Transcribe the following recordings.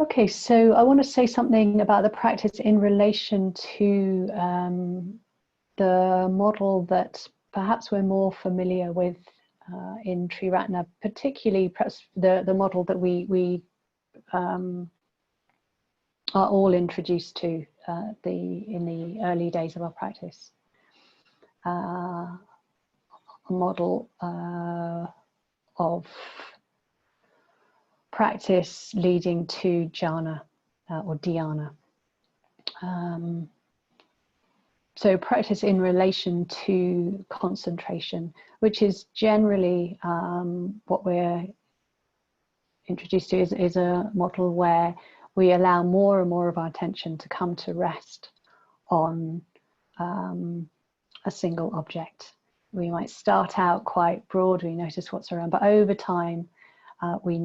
Okay, so I want to say something about the practice in relation to the model that perhaps we're more familiar with in Triratna, particularly perhaps the model that we are all introduced to in the early days of our practice. A model of practice leading to jhana or dhyana. So practice in relation to concentration, which is generally what we're introduced to is a model where we allow more and more of our attention to come to rest on a single object. We might start out quite broad, we notice what's around, but over time we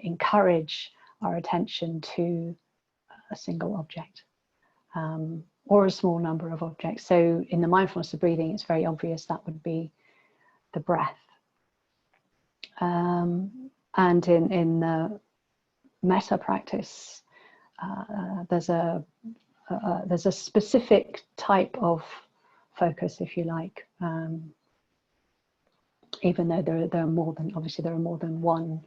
encourage our attention to a single object. Or a small number of objects. So in the mindfulness of breathing, it's very obvious that would be the breath. And in the metta practice, there's a specific type of focus, if you like, even though there are more than one.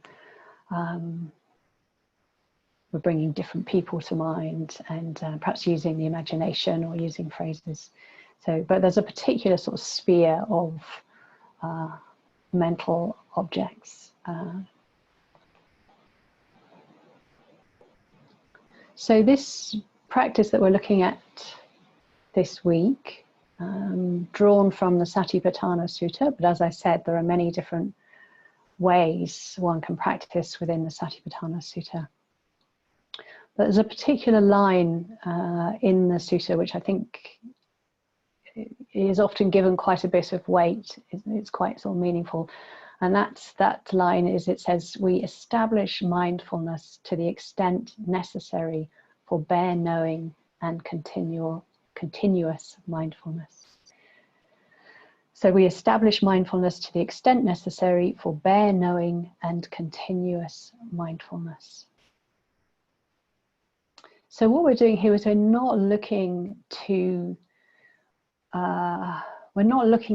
We're bringing different people to mind and perhaps using the imagination or using phrases. So, but there's a particular sort of sphere of mental objects. So this practice that we're looking at this week, drawn from the Sati Sutta, but as I said, there are many different ways one can practice within the Sati Sutta. But there's a particular line in the sutta which I think is often given quite a bit of weight. It's quite sort of meaningful. And that line is, it says, we establish mindfulness to the extent necessary for bare knowing and continuous mindfulness. So we establish mindfulness to the extent necessary for bare knowing and continuous mindfulness. So what we're doing here is we're not looking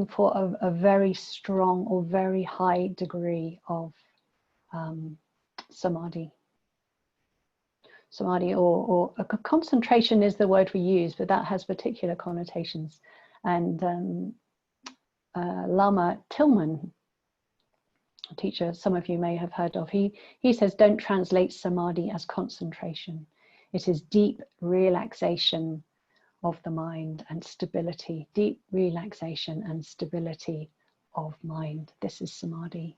for a very strong or very high degree of samadhi. Samadhi or concentration is the word we use, but that has particular connotations. And Lama Tillman, a teacher some of you may have heard of, he says, don't translate samadhi as concentration. It is deep relaxation of the mind and stability, deep relaxation and stability of mind. This is samadhi.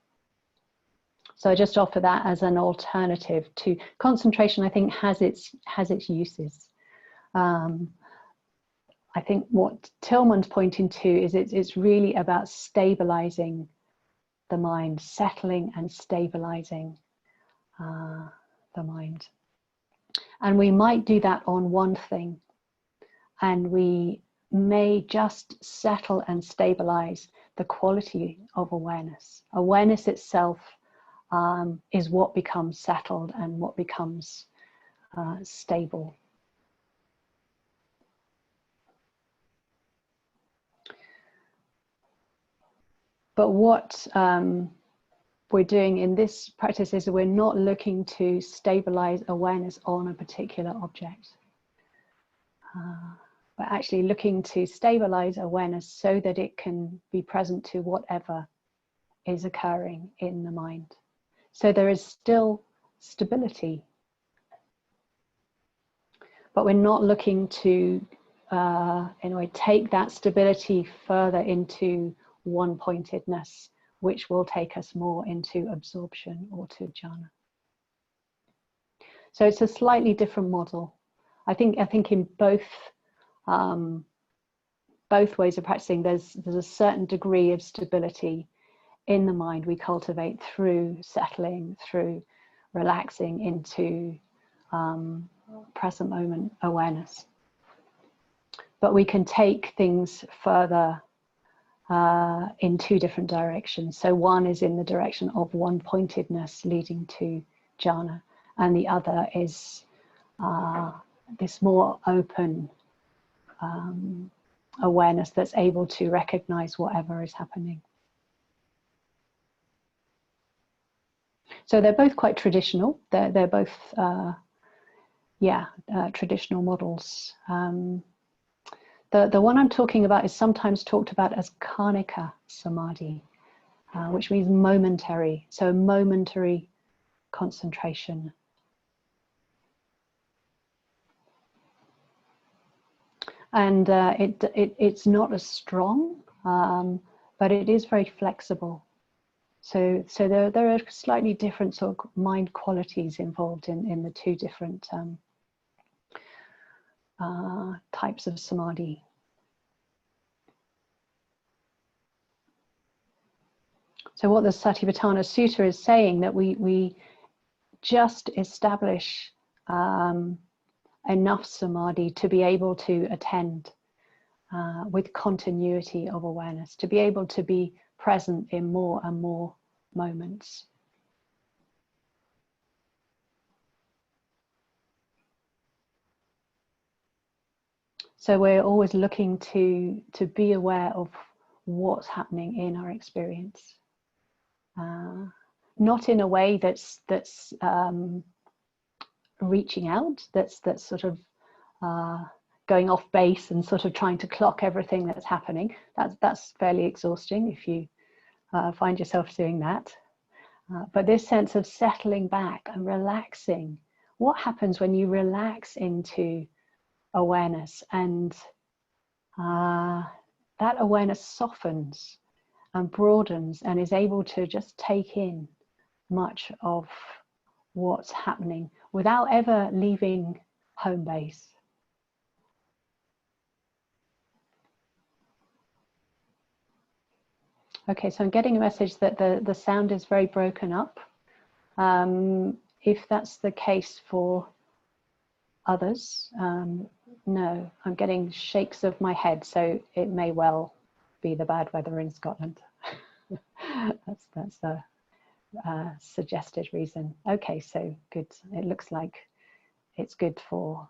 So I just offer that as an alternative to concentration. I think has its uses. I think what Tillman's pointing to is it's really about stabilizing the mind, settling and stabilizing the mind. And we might do that on one thing, and we may just settle and stabilize the quality of awareness. Awareness itself is what becomes settled and what becomes stable. But what we're doing in this practice is we're not looking to stabilize awareness on a particular object. We're actually looking to stabilize awareness so that it can be present to whatever is occurring in the mind. So there is still stability, but we're not looking to in a way take that stability further into one-pointedness, which will take us more into absorption or to jhana. So it's a slightly different model. I think in both ways of practicing, there's a certain degree of stability in the mind we cultivate through settling, through relaxing into present moment awareness. But we can take things further in two different directions. So one is in the direction of one-pointedness leading to jhana, and the other is this more open awareness that's able to recognize whatever is happening. So they're both quite traditional. They're both, traditional models. The one I'm talking about is sometimes talked about as Karnika Samadhi, which means momentary. So momentary concentration. And it's not as strong, but it is very flexible. So there are slightly different sort of mind qualities involved in the two different types of samadhi. So what the Satipatthana Sutta is saying, that we just establish enough samadhi to be able to attend with continuity of awareness, to be able to be present in more and more moments. So we're always looking to be aware of what's happening in our experience, not in a way that's reaching out, that's sort of going off base and sort of trying to clock everything that's happening. That's fairly exhausting if you find yourself doing that. But this sense of settling back and relaxing. What happens when you relax into awareness, and that awareness softens and broadens and is able to just take in much of what's happening without ever leaving home base. Okay, so I'm getting a message that the sound is very broken up. If that's the case for others, no, I'm getting shakes of my head, so it may well be the bad weather in Scotland. that's a suggested reason. Okay, so good. It looks like it's good for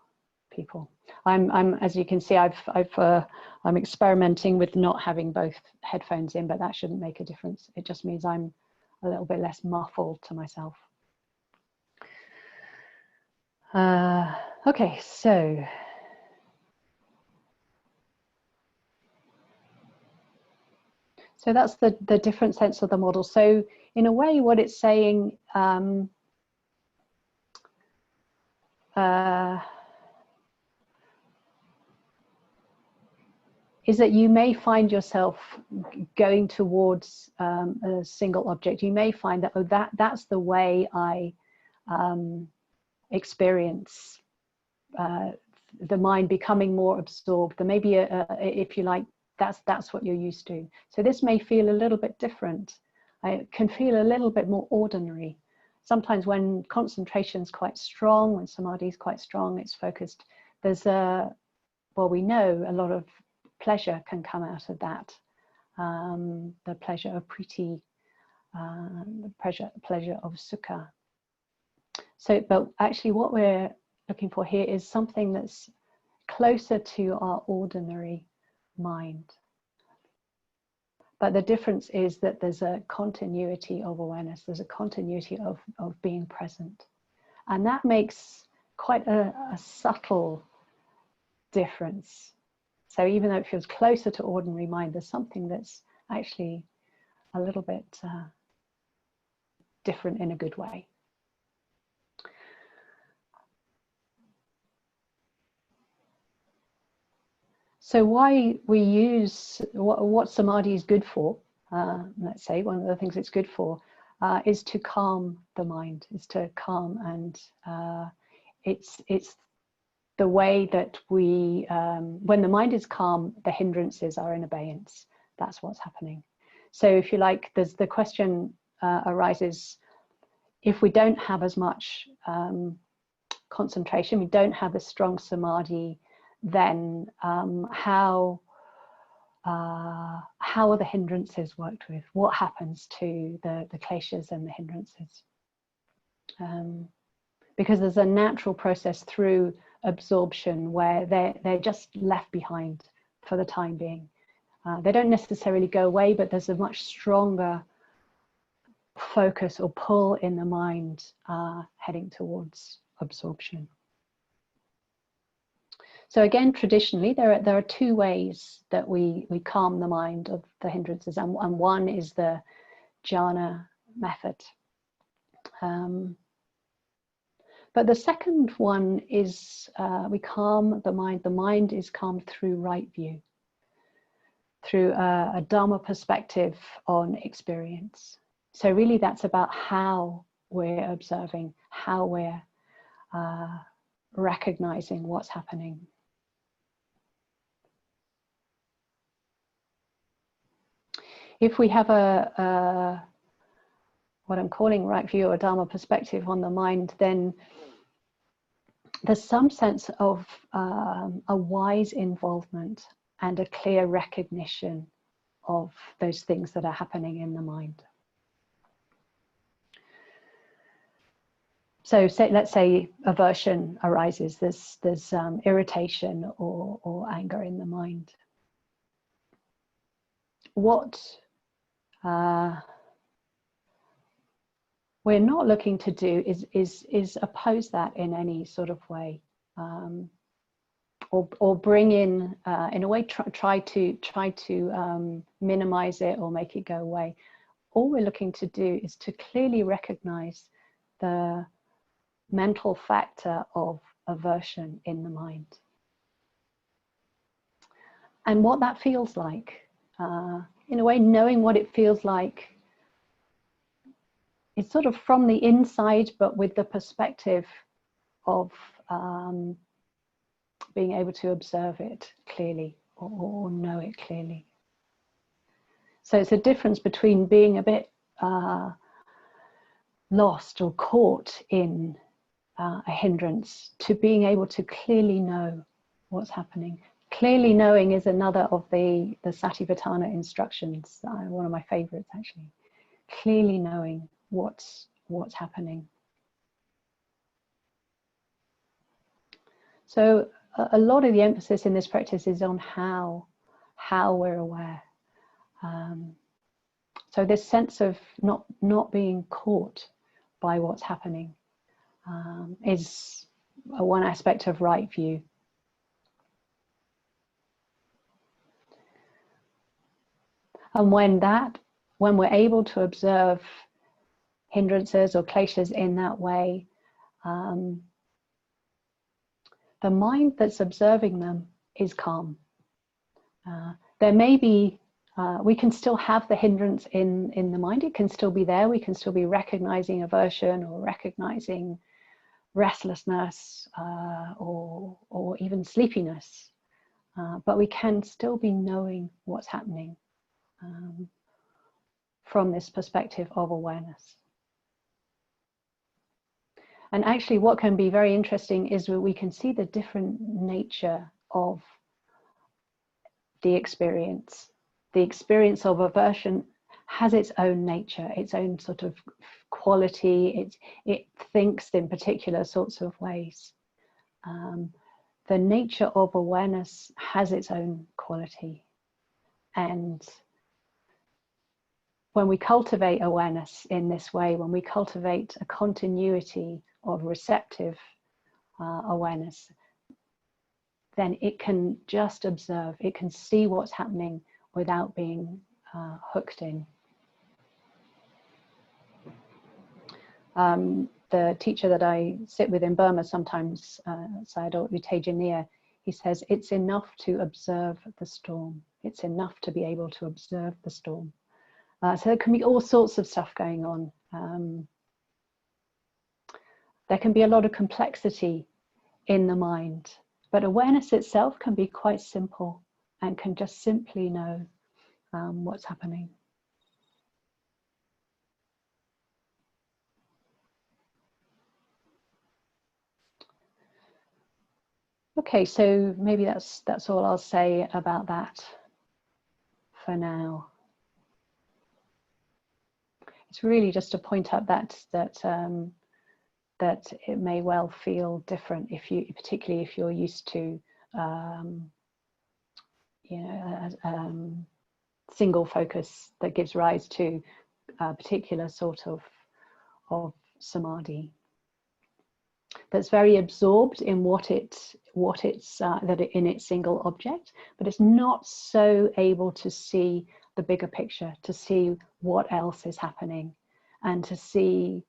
people. I'm as you can see, I'm experimenting with not having both headphones in, but that shouldn't make a difference. It just means I'm a little bit less muffled to myself. Okay, so that's the different sense of the model. So in a way, what it's saying is that you may find yourself going towards a single object. You may find that, oh, that's the way I experience the mind becoming more absorbed. There may be if you like, that's what you're used to. So this may feel a little bit different. It can feel a little bit more ordinary. Sometimes when concentration is quite strong, when samadhi is quite strong, it's focused, there's we know a lot of pleasure can come out of that. The pleasure of priti, the pleasure of sukha. So, but actually what we're looking for here is something that's closer to our ordinary mind. But the difference is that there's a continuity of awareness, there's a continuity of being present. And that makes quite a subtle difference. So even though it feels closer to ordinary mind, there's something that's actually a little bit different in a good way. So why we use, what samadhi is good for, let's say one of the things it's good for, is to calm the mind, is to calm, and it's the way that we, when the mind is calm, the hindrances are in abeyance. That's what's happening. So if you like, there's the question arises, if we don't have as much concentration, we don't have a strong samadhi, then how are the hindrances worked with? What happens to the kleshas and the hindrances? because there's a natural process through absorption where they're just left behind for the time being. They don't necessarily go away, but there's a much stronger focus or pull in the mind heading towards absorption. So again, traditionally, there are two ways that we calm the mind of the hindrances, and one is the jhana method. But the second one is we calm the mind. The mind is calmed through right view, through a Dharma perspective on experience. So really that's about how we're observing, how we're recognizing what's happening. If we have a what I'm calling right view or Dharma perspective on the mind, then there's some sense of a wise involvement and a clear recognition of those things that are happening in the mind. So let's say aversion arises, there's irritation or anger in the mind. What we're not looking to do is oppose that in any sort of way, or bring in a way, try to minimize it or make it go away. All we're looking to do is to clearly recognize the mental factor of aversion in the mind and what that feels like. In a way, knowing what it feels like, it's sort of from the inside, but with the perspective of being able to observe it clearly or know it clearly. So it's a difference between being a bit lost or caught in a hindrance to being able to clearly know what's happening. Clearly knowing is another of the Satipatthana instructions, one of my favorites actually. Clearly knowing what's happening. So a lot of the emphasis in this practice is on how we're aware. So this sense of not being caught by what's happening is one aspect of right view. And when we're able to observe hindrances or kleshas in that way, the mind that's observing them is calm. There may be, we can still have the hindrance in the mind, it can still be there, we can still be recognizing aversion or recognizing restlessness or even sleepiness, but we can still be knowing what's happening from this perspective of awareness. And actually what can be very interesting is that we can see the different nature of the experience. The experience of aversion has its own nature, its own sort of quality. It thinks in particular sorts of ways. The nature of awareness has its own quality. And when we cultivate awareness in this way, when we cultivate a continuity of receptive awareness, then it can just observe, it can see what's happening without being hooked in. The teacher that I sit with in Burma sometimes, Sayadaw U Tejaniya, he says, it's enough to observe the storm. It's enough to be able to observe the storm. So there can be all sorts of stuff going on. There can be a lot of complexity in the mind, but awareness itself can be quite simple and can just simply know what's happening. Okay, so maybe that's all I'll say about that for now. It's really just to point out that that it may well feel different particularly if you're used to single focus that gives rise to a particular sort of samadhi that's very absorbed in in its single object, but it's not so able to see the bigger picture, to see what else is happening, and to see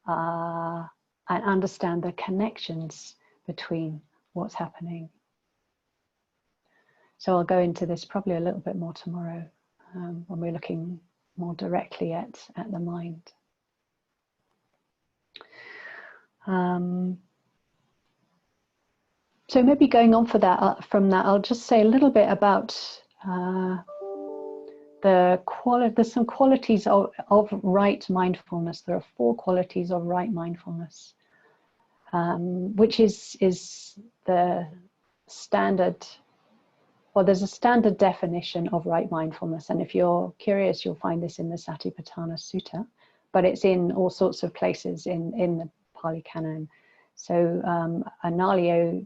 and understand the connections between what's happening. So I'll go into this probably a little bit more tomorrow when we're looking more directly at the mind. So maybe going on from that, I'll just say a little bit about there's some qualities of right mindfulness. There are 4 qualities of right mindfulness, which is the standard. Well, there's a standard definition of right mindfulness, and if you're curious, you'll find this in the Sati Sutta, but it's in all sorts of places in the Pali Canon. So Analayo,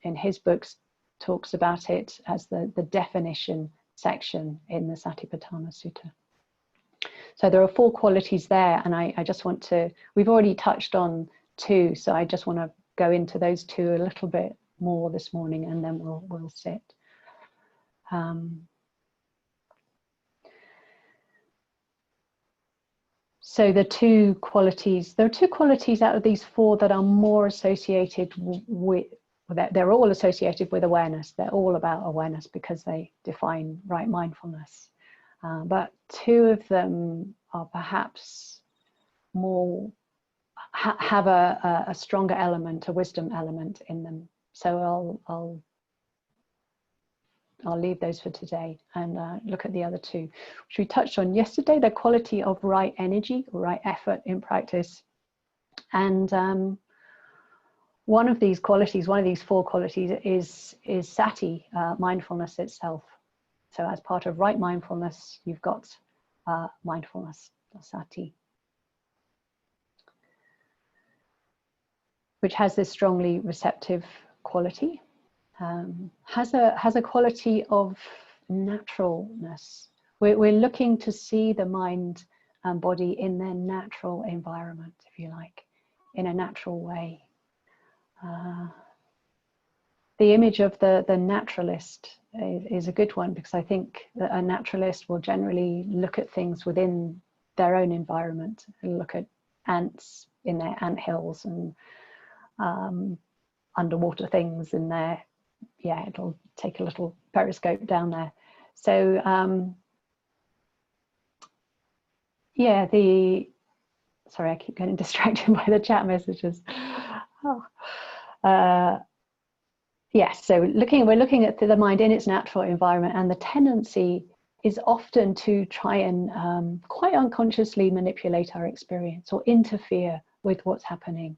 in his books, talks about it as the definition section in the Sati Sutta. So there are 4 qualities there, and I just want to, we've already touched on 2, so I just want to go into those 2 a little bit more this morning, and then we'll sit. So there are 2 qualities out of these 4 that are more associated with, they're all associated with awareness. They're all about awareness because they define right mindfulness. But 2 of them are perhaps more, have a stronger element, a wisdom element in them. So I'll leave those for today and look at the other 2, which we touched on yesterday, the quality of right energy or right effort in practice. And one of these 4 qualities is Sati, mindfulness itself. So as part of right mindfulness, you've got mindfulness, or Sati, which has this strongly receptive quality. Has a quality of naturalness. We're looking to see the mind and body in their natural environment, if you like, in a natural way. The image of the naturalist is a good one, because I think that a naturalist will generally look at things within their own environment, and look at ants in their ant hills and underwater things in their, it'll take a little periscope down there. So sorry, I keep getting distracted by the chat messages. Yes, so we're looking at the mind in its natural environment, and the tendency is often to try and quite unconsciously manipulate our experience or interfere with what's happening,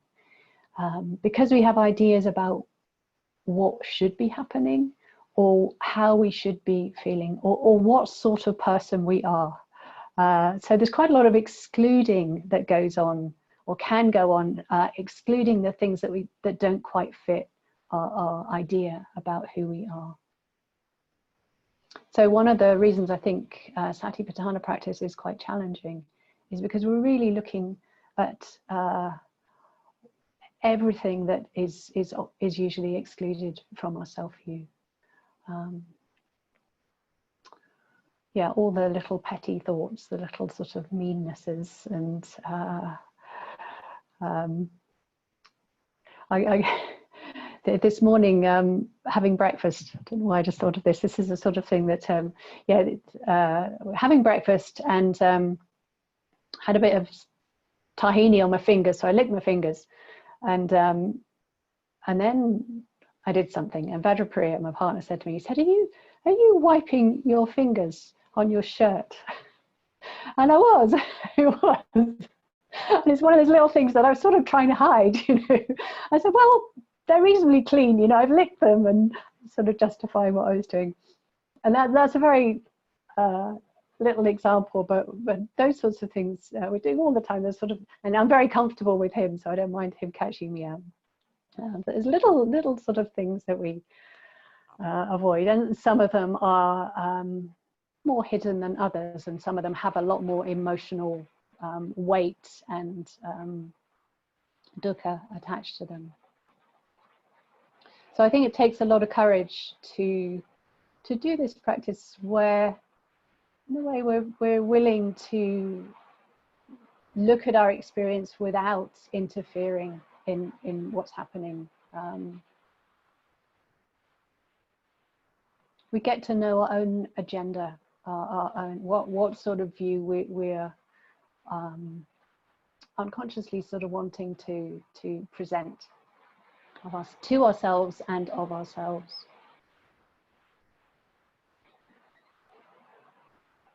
because we have ideas about what should be happening, or how we should be feeling, or what sort of person we are. So there's quite a lot of excluding that goes on, or can go on, excluding the things that don't quite fit our idea about who we are. So one of the reasons I think Satipatthana practice is quite challenging is because we're really looking at everything that is usually excluded from our self-view. All the little petty thoughts, the little sort of meannesses, and this morning, having breakfast, I don't know why I just thought of this. This is the sort of thing that, having breakfast and had a bit of tahini on my fingers, so I licked my fingers, and then I did something, and Vajradevi, my partner, said to me, he said, are you wiping your fingers on your shirt? And I was, it was. And it's one of those little things that I was sort of trying to hide, I said, well, they're reasonably clean, I've licked them, and sort of justifying what I was doing. And that's a very little example, but those sorts of things we're doing all the time. There's sort of, and I'm very comfortable with him, so I don't mind him catching me out. But there's little sort of things that we avoid, and some of them are more hidden than others, and some of them have a lot more emotional weight and dukkha attached to them. So I think it takes a lot of courage to do this practice where, in a way, we're willing to look at our experience without interfering in what's happening. We get to know our own agenda, our own what sort of view we're unconsciously sort of wanting to present of us to ourselves and of ourselves.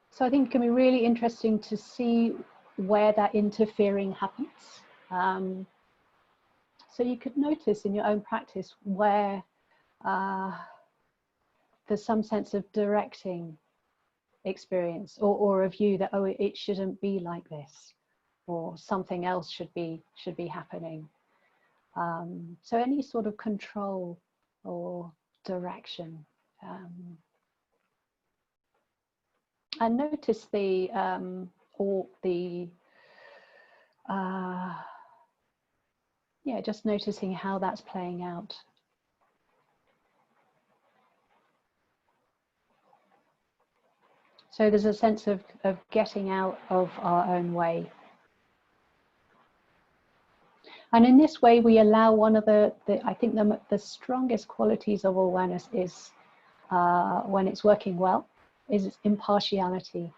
So I think it can be really interesting to see where that interfering happens. So you could notice in your own practice where there's some sense of directing experience, or a view that, oh, it shouldn't be like this, or something else should be happening. So any sort of control or direction. And notice just noticing how that's playing out. So there's a sense of getting out of our own way. And in this way, we allow one of the I think the strongest qualities of awareness is, when it's working well, is its impartiality.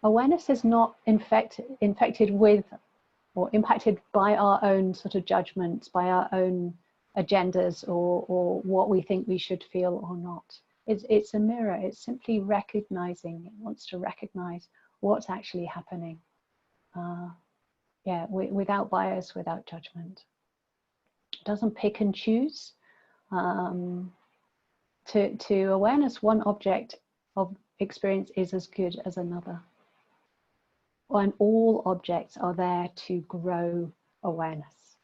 Awareness is not infected with or impacted by our own sort of judgments, by our own agendas, or what we think we should feel or not. It's a mirror. It's simply recognizing. It wants to recognize what's actually happening. Without bias, without judgment. It doesn't pick and choose. To awareness, one object of experience is as good as another. And all objects are there to grow awareness.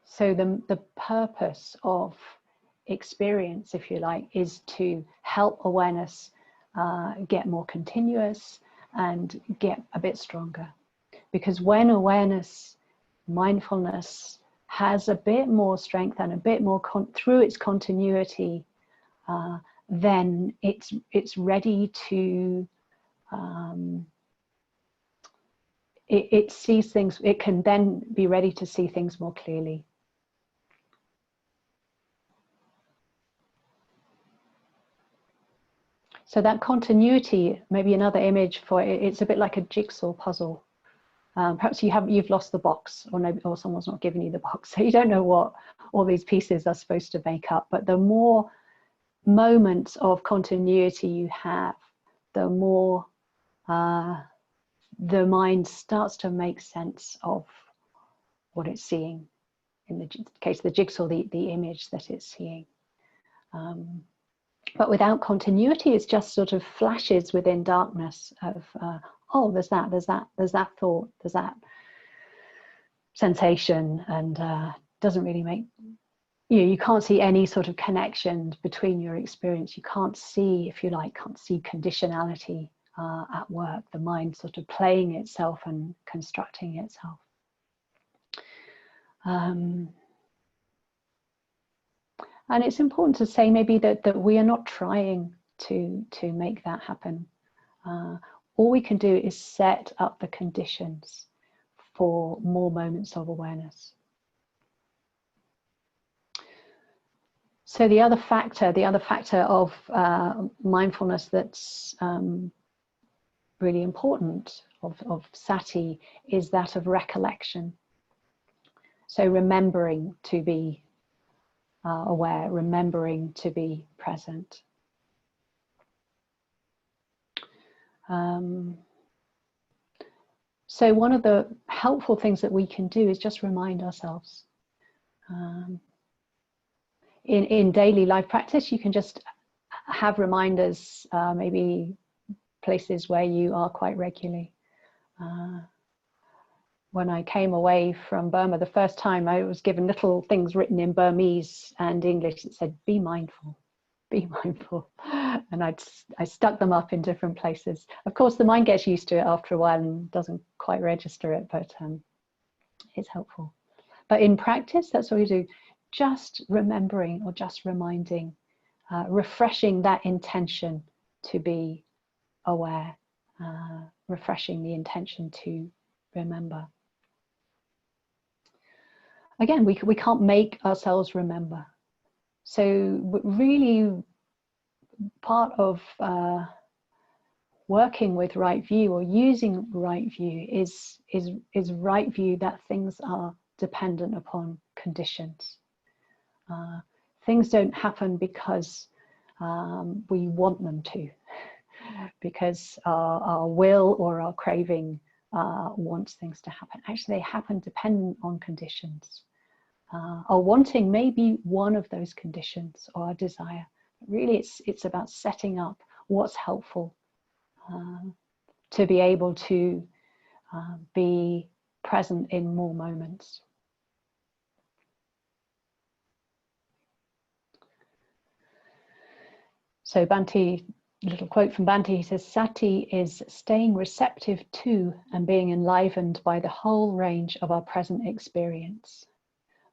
So the purpose of experience, if you like, is to help awareness get more continuous and get a bit stronger. Because when awareness, mindfulness, has a bit more strength and a bit more through its continuity, then it's ready to it sees things. It can then be ready to see things more clearly. So that continuity, maybe another image for it, it's a bit like a jigsaw puzzle. Perhaps you've lost the box, or someone's not given you the box, so you don't know what all these pieces are supposed to make up. But the more moments of continuity you have, the more the mind starts to make sense of what it's seeing. In the case of the jigsaw, the image that it's seeing. But without continuity, it's just sort of flashes within darkness of, oh, there's that thought, there's that sensation, and doesn't really make, you can't see any sort of connection between your experience. You can't see, if you like, conditionality at work, the mind sort of playing itself and constructing itself. And it's important to say maybe that we are not trying to make that happen. All we can do is set up the conditions for more moments of awareness. So the other factor of mindfulness that's really important of Sati is that of recollection. So remembering to be aware, remembering to be present. So one of the helpful things that we can do is just remind ourselves. in daily life practice, you can just have reminders, maybe places where you are quite regularly. When I came away from Burma the first time, I was given little things written in Burmese and English that said, be mindful, be mindful. And I stuck them up in different places. Of course, the mind gets used to it after a while and doesn't quite register it, but it's helpful. But in practice, that's what we do. Just remembering or just reminding, refreshing that intention to be aware, refreshing the intention to remember. Again, we can't make ourselves remember. So really part of working with right view or using right view is right view that things are dependent upon conditions. Things don't happen because we want them to, because our will or our craving wants things to happen. Actually, they happen dependent on conditions. Our wanting may be one of those conditions, or our desire. Really, it's about setting up what's helpful to be able to be present in more moments. So Bhante, a little quote from Bhante, he says, Sati is staying receptive to and being enlivened by the whole range of our present experience,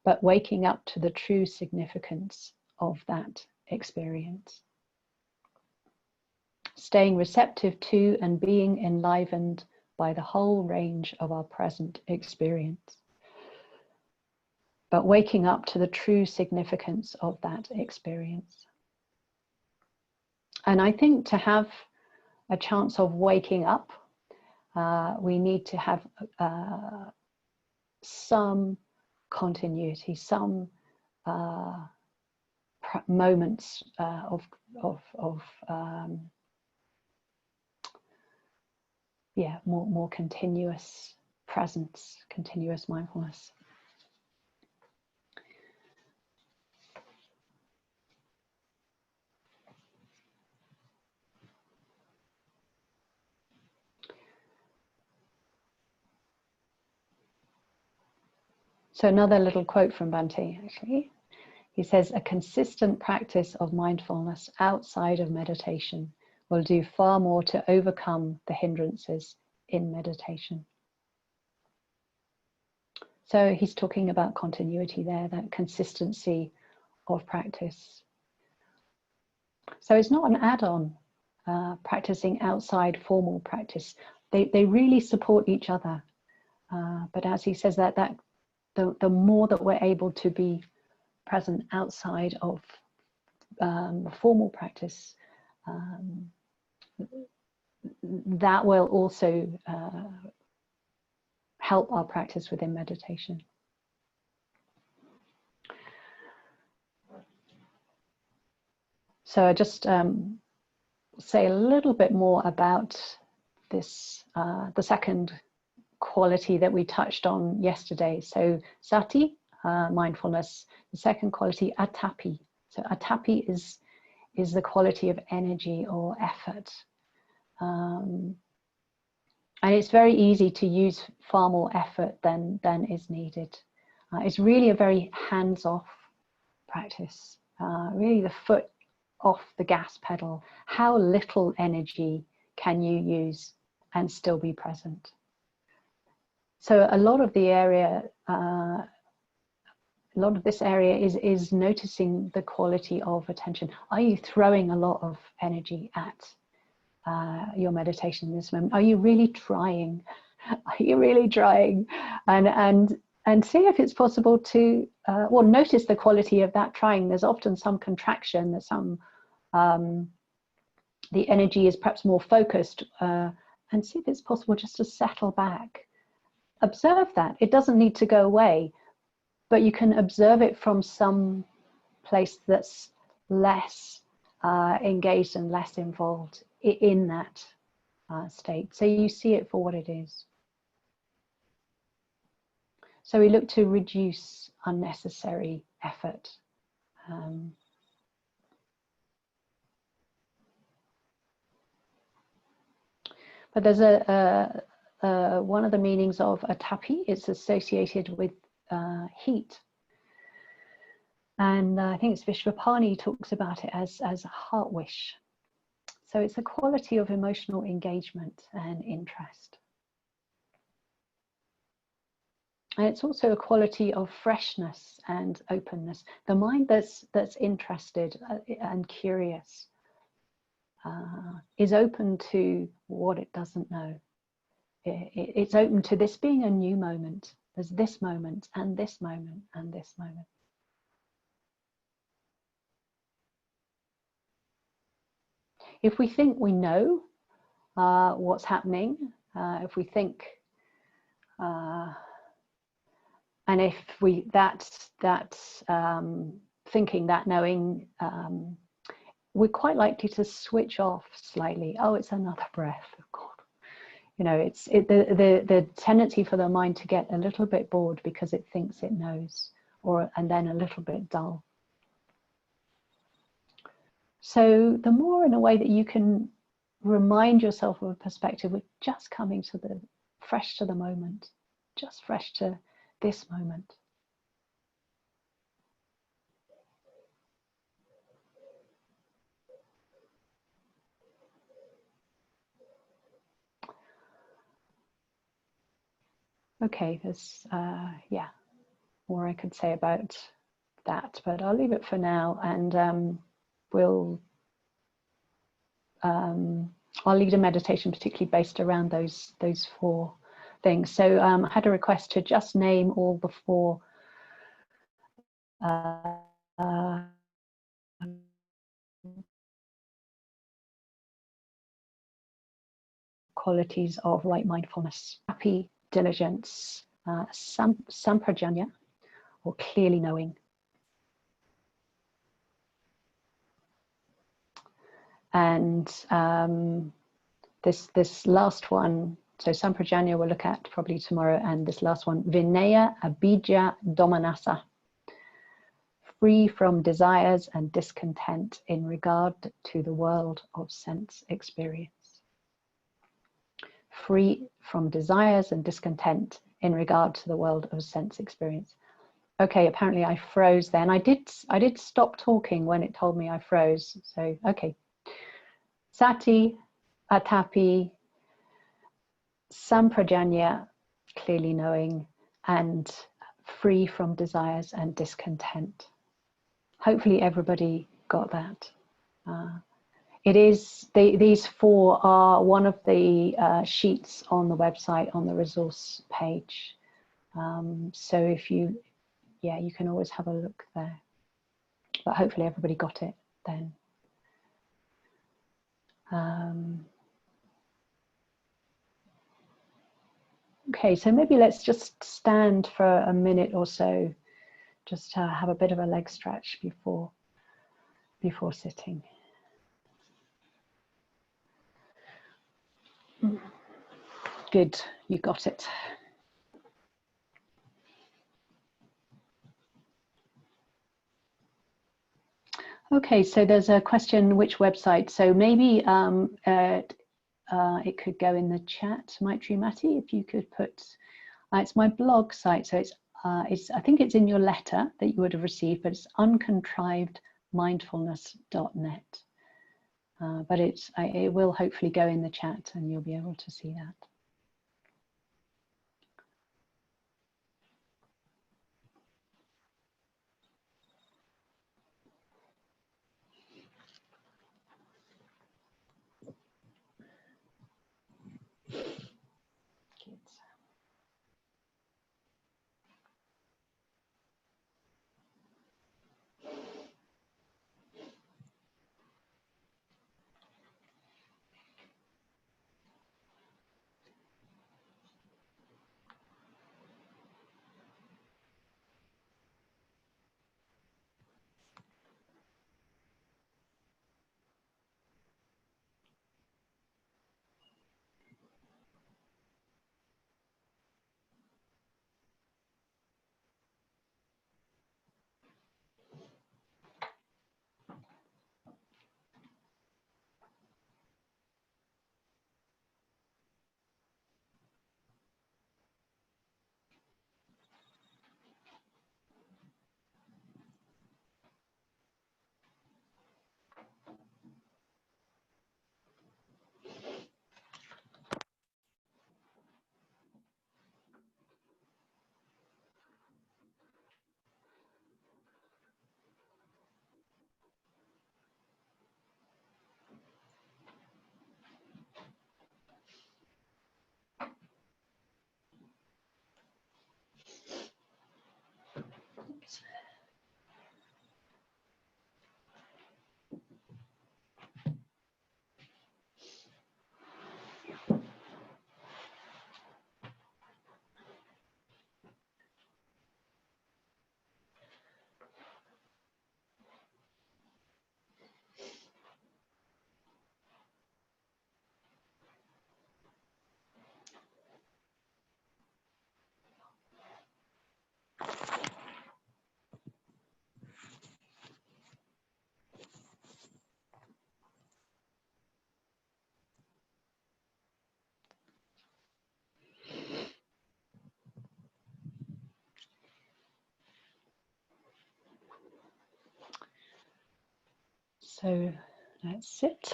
but waking up to the true significance of that experience. Staying receptive to and being enlivened by the whole range of our present experience, but waking up to the true significance of that experience. And I think to have a chance of waking up, we need to have some continuity, some moments of more continuous presence, continuous mindfulness. So another little quote from Bhante, actually. He says, a consistent practice of mindfulness outside of meditation will do far more to overcome the hindrances in meditation. So he's talking about continuity there, that consistency of practice. So it's not an add-on, practicing outside formal practice. They really support each other. But as he says, that the more that we're able to be present outside of formal practice, that will also help our practice within meditation. So I just say a little bit more about this, the second quality that we touched on yesterday. So Sati, mindfulness. The second quality, Atapi. So Atapi is the quality of energy or effort. And it's very easy to use far more effort than is needed. It's really a very hands-off practice. Really the foot off the gas pedal. How little energy can you use and still be present? So a lot of the area, a lot of this area is noticing the quality of attention. Are you throwing a lot of energy at your meditation in this moment? Are you really trying? Are you really trying? And see if it's possible to, well, notice the quality of that trying. There's often some contraction, there's some, the energy is perhaps more focused, and see if it's possible just to settle back. Observe that. It doesn't need to go away, but you can observe it from some place that's less engaged and less involved in that state. So you see it for what it is. So we look to reduce unnecessary effort But there's one of the meanings of Atapi. It's associated with heat. And I think it's Vishwapani talks about it as a heart wish. So it's a quality of emotional engagement and interest. And it's also a quality of freshness and openness. The mind that's interested and curious is open to what it doesn't know. It's open to this being a new moment. There's this moment and this moment and this moment. If we think we know what's happening, if we think, and if we thinking, that knowing, we're quite likely to switch off slightly. Oh, it's another breath. Oh God, you know, the tendency for the mind to get a little bit bored because it thinks it knows, and then a little bit dull. So the more, in a way, that you can remind yourself of a perspective with just coming to the fresh to the moment, just fresh to this moment. Okay, there's more I could say about that, but I'll leave it for now, and I'll lead a meditation particularly based around those 4 things. So I had a request to just name all the 4 qualities of right mindfulness: happy, diligence, samprajanya, or clearly knowing, and this last one, so samprajanya we'll look at probably tomorrow, and this last one, vinaya abhijja domanassa, free from desires and discontent in regard to the world of sense experience. Free from desires and discontent in regard to the world of sense experience. Okay, apparently I froze then. I did stop talking when it told me I froze. So, okay. Sati, Atapi, Samprajanya, clearly knowing, and free from desires and discontent. Hopefully everybody got that. It is, these 4 are one of the sheets on the website on the resource page. So if you can always have a look there. But hopefully everybody got it then. Okay, so maybe let's just stand for a minute or so, just to have a bit of a leg stretch before sitting. Good, you got it. Okay, so there's a question, which website? So maybe it could go in the chat, Maitri Matti, if you could put, it's my blog site, so it's I think it's in your letter that you would have received, but it's uncontrivedmindfulness.net. But it will hopefully go in the chat and you'll be able to see that. So let's sit.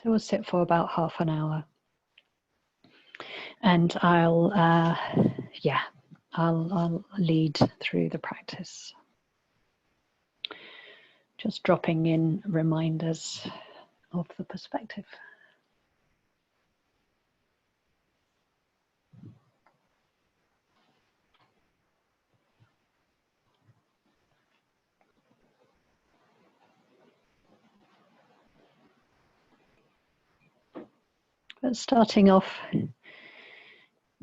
So we'll sit for about half an hour, and I'll lead through the practice, just dropping in reminders of the perspective. But starting off,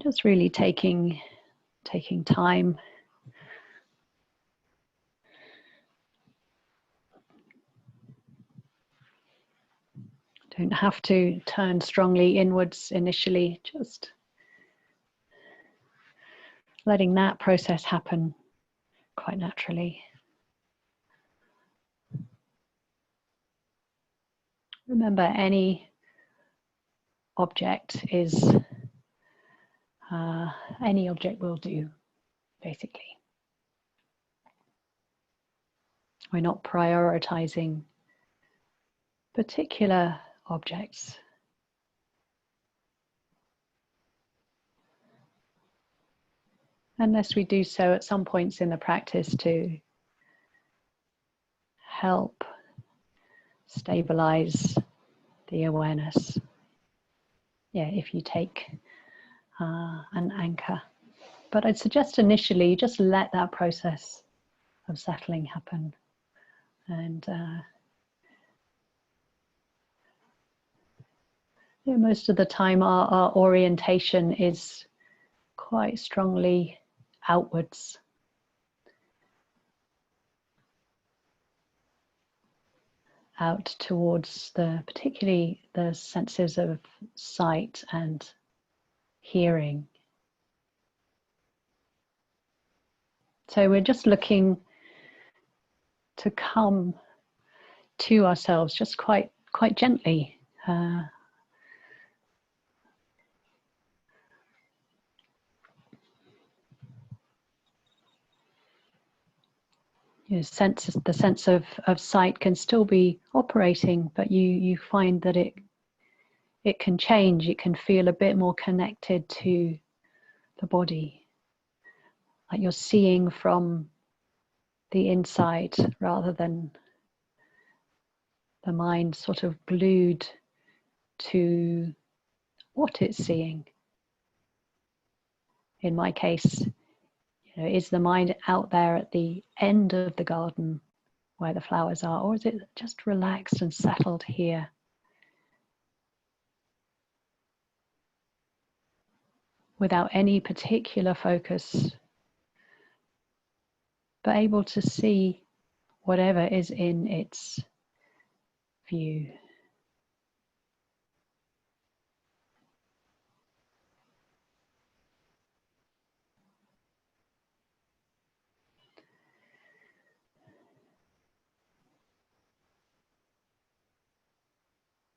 just really taking time. Don't have to turn strongly inwards initially, just letting that process happen quite naturally. Remember, any object will do, basically. We're not prioritizing particular objects. Unless we do so at some points in the practice to help stabilize the awareness. Yeah, if you take an anchor. But I'd suggest initially just let that process of settling happen. And most of the time our orientation is quite strongly outwards. Out towards particularly the senses of sight and hearing. So we're just looking to come to ourselves just quite gently. The sense of sight can still be operating, but you find that it can change. It can feel a bit more connected to the body, like you're seeing from the inside rather than the mind sort of glued to what it's seeing. In my case, is the mind out there at the end of the garden where the flowers are, or is it just relaxed and settled here? Without any particular focus, but able to see whatever is in its view.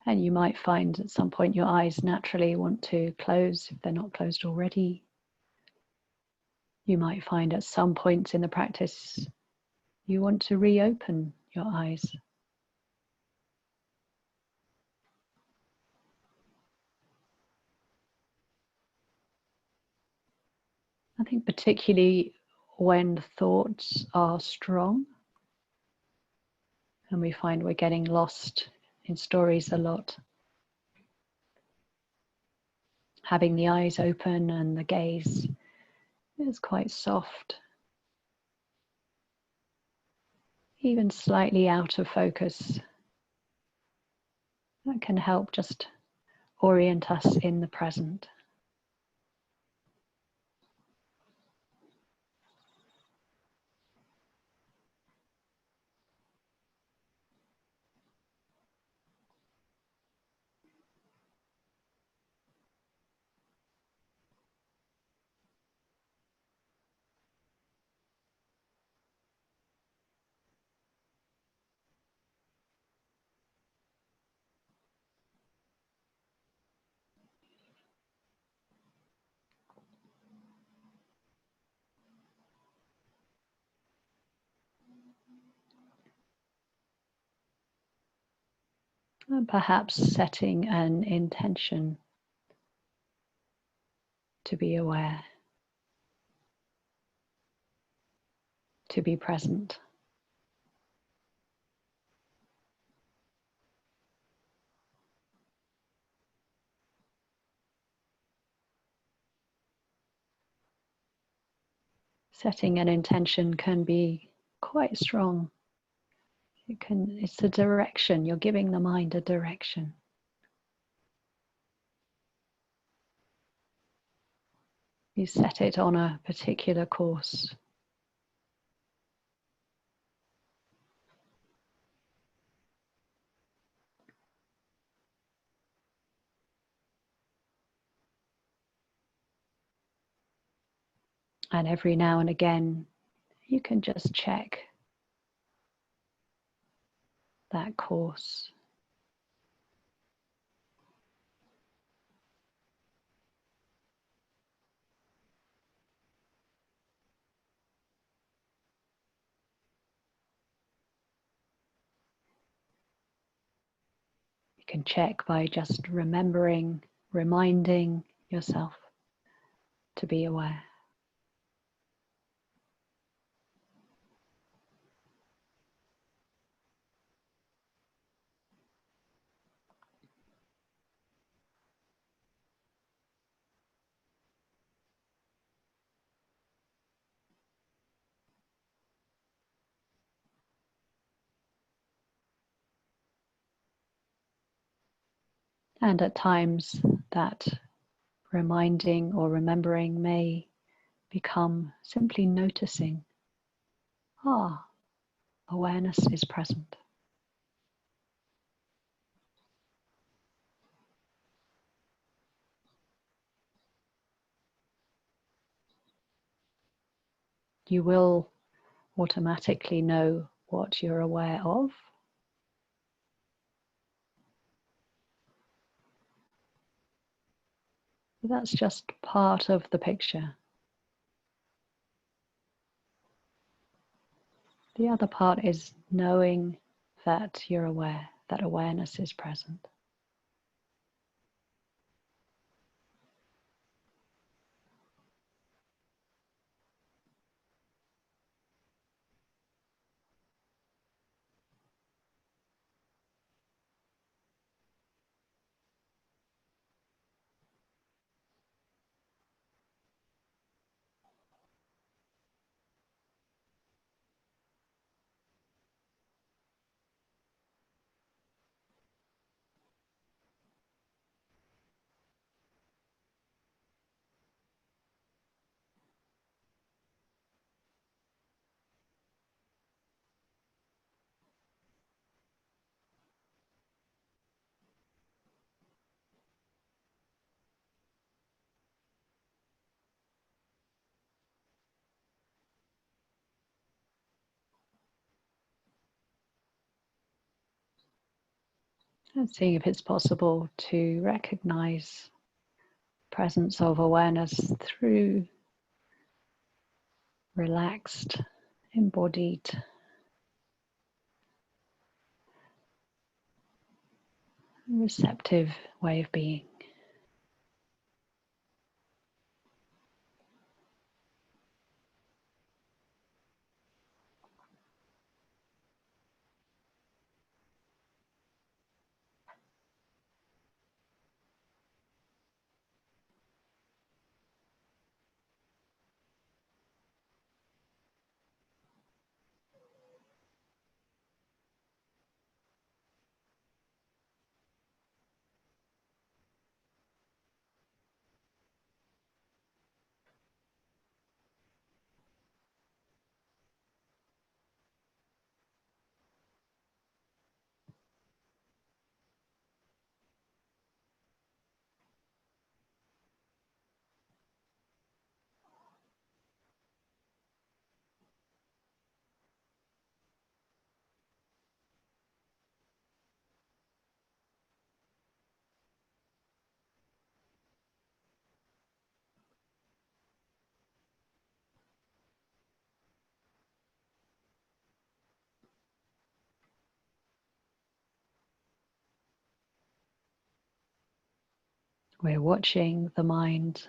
And you might find at some point your eyes naturally want to close if they're not closed already. You might find at some points in the practice you want to reopen your eyes. I think particularly when thoughts are strong and we find we're getting lost in stories a lot. Having the eyes open and the gaze is quite soft. even slightly out of focus, that can help just orient us in the present. And perhaps setting an intention to be aware, to be present. Setting an intention can be quite strong. It's a direction, you're giving the mind a direction. You set it on a particular course. And every now and again, you can just check that course. You can check by just remembering, reminding yourself to be aware. And at times that reminding or remembering may become simply noticing. Awareness is present. You will automatically know what you're aware of. But that's just part of the picture. The other part is knowing that you're aware, that awareness is present. And seeing if it's possible to recognize presence of awareness through relaxed, embodied, receptive way of being. We're watching the mind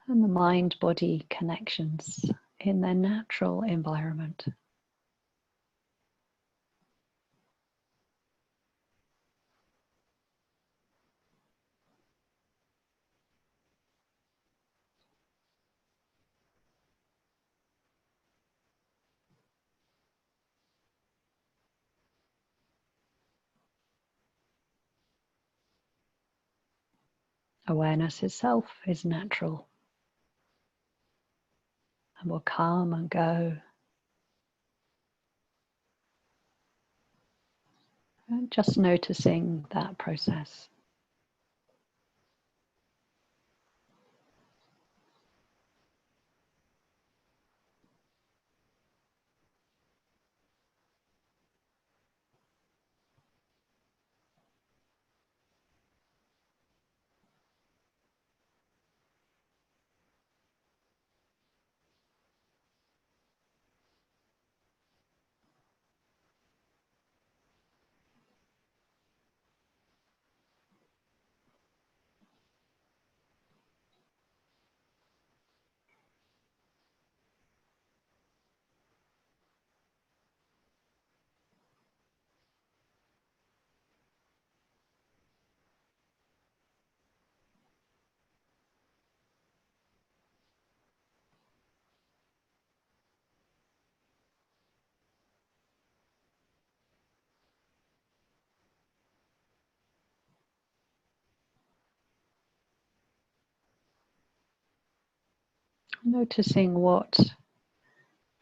and the mind-body connections in their natural environment. Awareness itself is natural and will come and go. And just noticing that process. Noticing what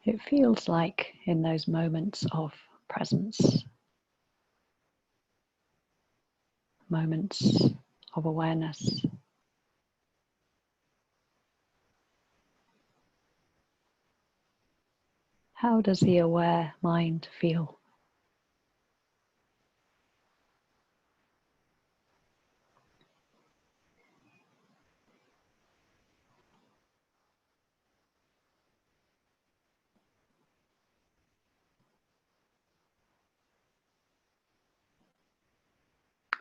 it feels like in those moments of presence, moments of awareness. How does the aware mind feel?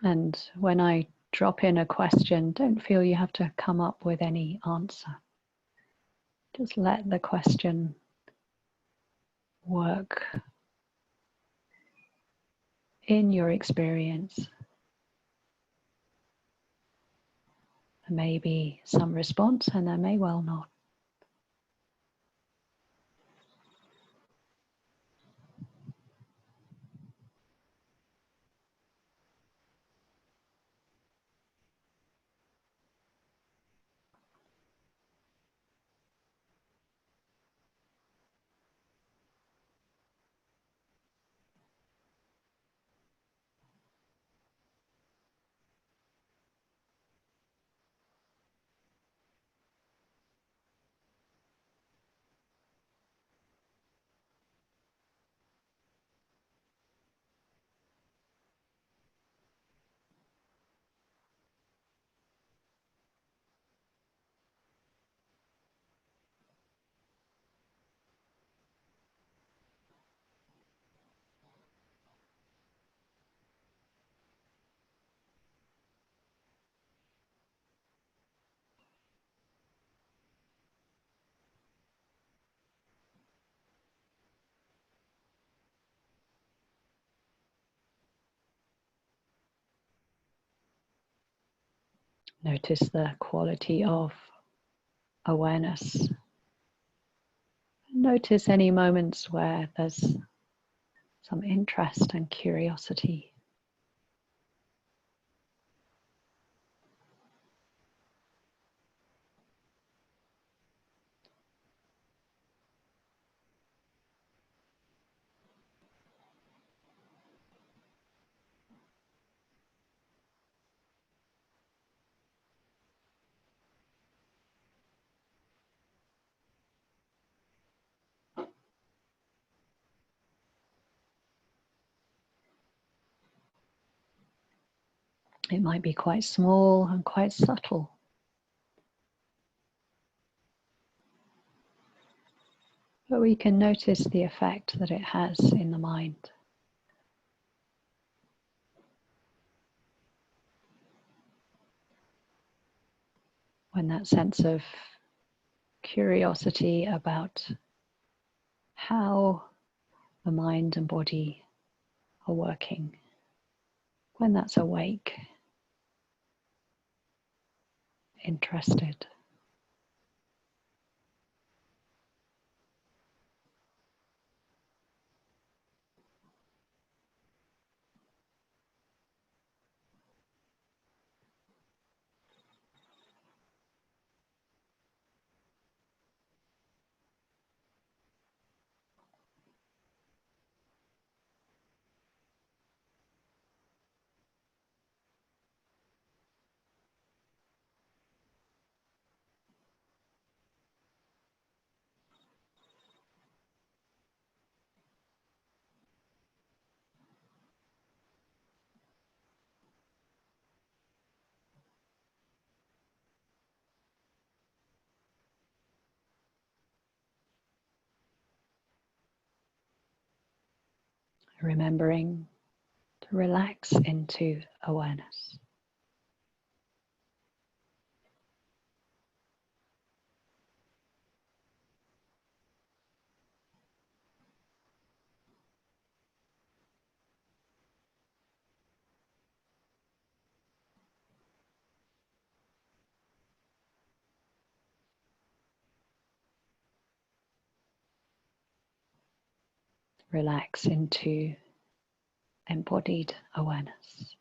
And when I drop in a question, don't feel you have to come up with any answer. Just let the question work in your experience. There may be some response and there may well not. Notice the quality of awareness. Notice any moments where there's some interest and curiosity. It might be quite small and quite subtle. But we can notice the effect that it has in the mind. when that sense of curiosity about how the mind and body are working, when that's awake, interested. Remembering to relax into awareness. Relax into embodied awareness.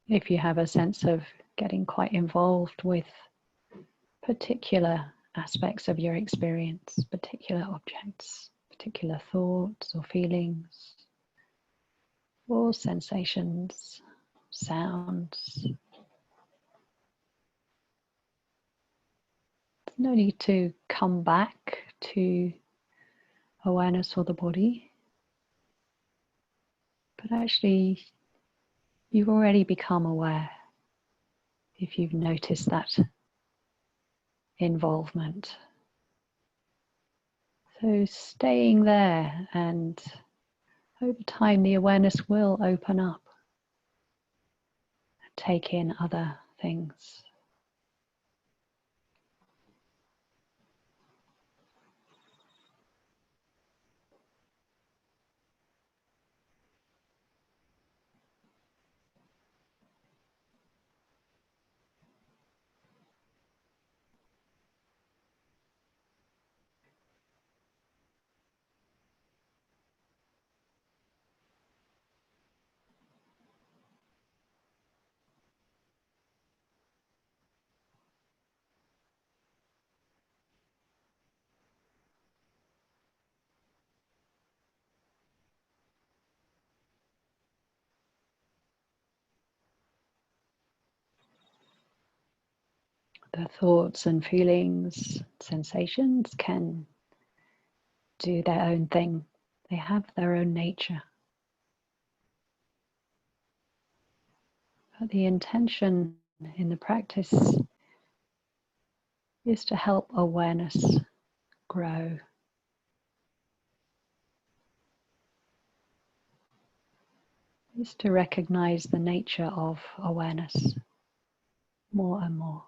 If you have a sense of getting quite involved with particular aspects of your experience, particular objects, particular thoughts or feelings, or sensations, sounds, there's no need to come back to awareness or the body, but actually you've already become aware if you've noticed that involvement. So staying there, and over time the awareness will open up and take in other things. The thoughts and feelings, sensations can do their own thing. They have their own nature. But the intention in the practice is to help awareness grow. Is to recognize the nature of awareness more and more.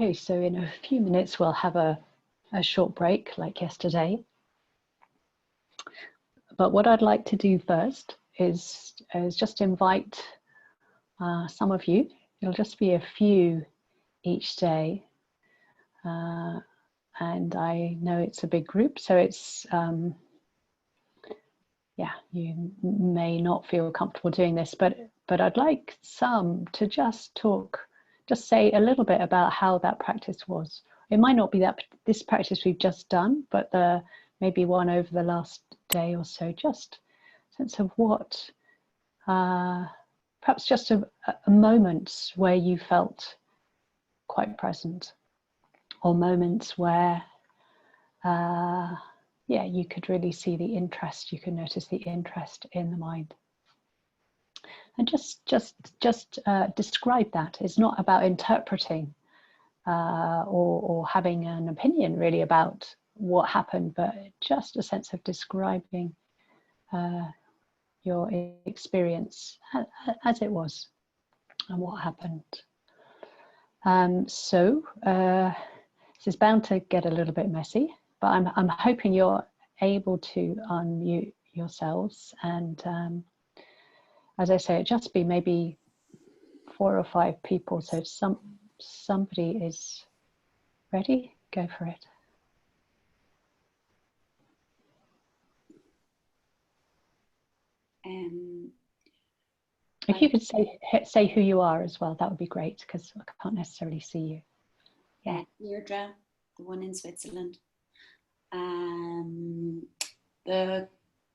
Okay, so in a few minutes we'll have a short break like yesterday. But what I'd like to do first is just invite some of you. It'll just be a few each day. And I know it's a big group, so it's, yeah, you may not feel comfortable doing this, but I'd like some to just say a little bit about how that practice was. It might not be this practice we've just done, but maybe one over the last day or so, just a sense of what, perhaps just a moments where you felt quite present, or moments where, yeah, you could really see the interest, you could notice the interest in the mind. And just describe that. It's not about interpreting or having an opinion really about what happened, but just a sense of describing your experience as it was and what happened. So this is bound to get a little bit messy, but I'm hoping you're able to unmute yourselves, and as I say, it just be maybe 4 or 5 people. So if somebody is ready, go for it. If you could say who you are as well, that would be great, because I can't necessarily see you. Yeah, Deirdre, the one in Switzerland. The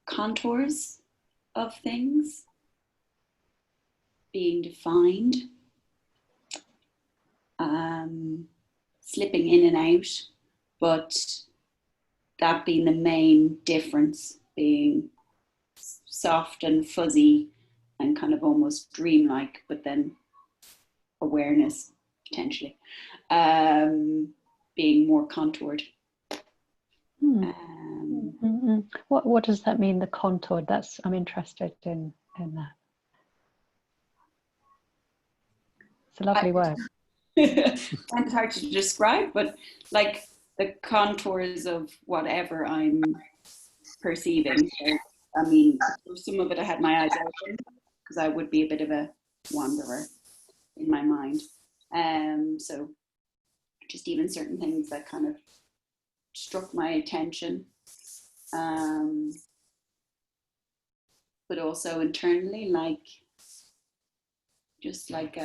contours of things being defined, slipping in and out, but that being the main difference, being soft and fuzzy and kind of almost dreamlike, but then awareness potentially, being more contoured. What does that mean, the contoured? I'm interested in that. It's a lovely word. It's hard to describe, but like the contours of whatever I'm perceiving. So, I mean, for some of it I had my eyes open because I would be a bit of a wanderer in my mind. So just even certain things that kind of struck my attention. But also internally, like just like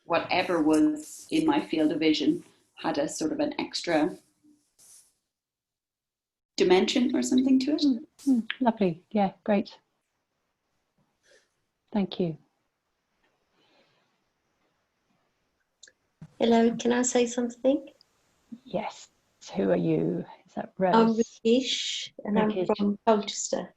whatever was in my field of vision had a sort of an extra dimension or something to it. Lovely. Yeah, great. Thank you. Hello, can I say something? Yes. Who are you? Is that Rose? I'm Rikish, and I'm from Colchester.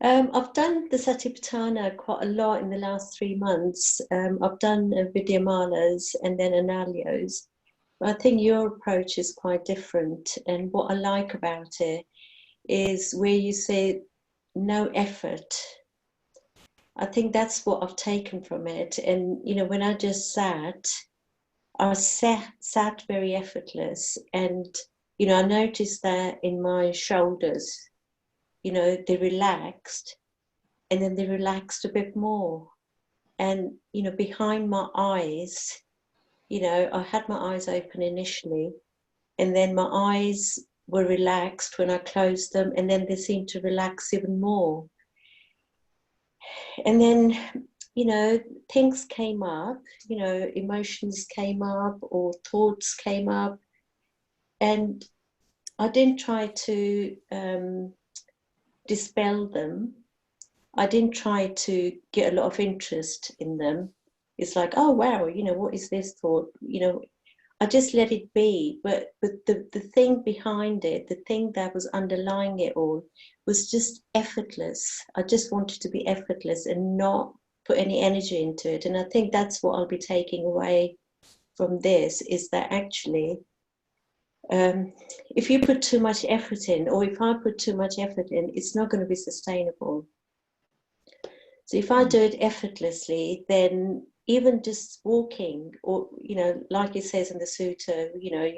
I've done the Satipatthana quite a lot in the last 3 months. I've done Vidyamalas and then Analios. I think your approach is quite different, and what I like about it is where you say no effort. I think that's what I've taken from it. And you know, when I just sat, I sat very effortless, and you know, I noticed that in my shoulders, you know, they relaxed, and then they relaxed a bit more. And you know, behind my eyes, you know, I had my eyes open initially, and then my eyes were relaxed when I closed them, and then they seemed to relax even more. And then, you know, things came up, you know, emotions came up or thoughts came up, and I didn't try to dispel them. I didn't try to get a lot of interest in them. It's like, oh, wow, you know, what is this thought? You know, I just let it be. But the thing behind it, the thing that was underlying it all was just effortless. I just wanted to be effortless and not put any energy into it. And I think that's what I'll be taking away from this, is that actually, if you put too much effort in, or if I put too much effort in, it's not going to be sustainable. So if I do it effortlessly, then even just walking, or, you know, like it says in the sutta, you know,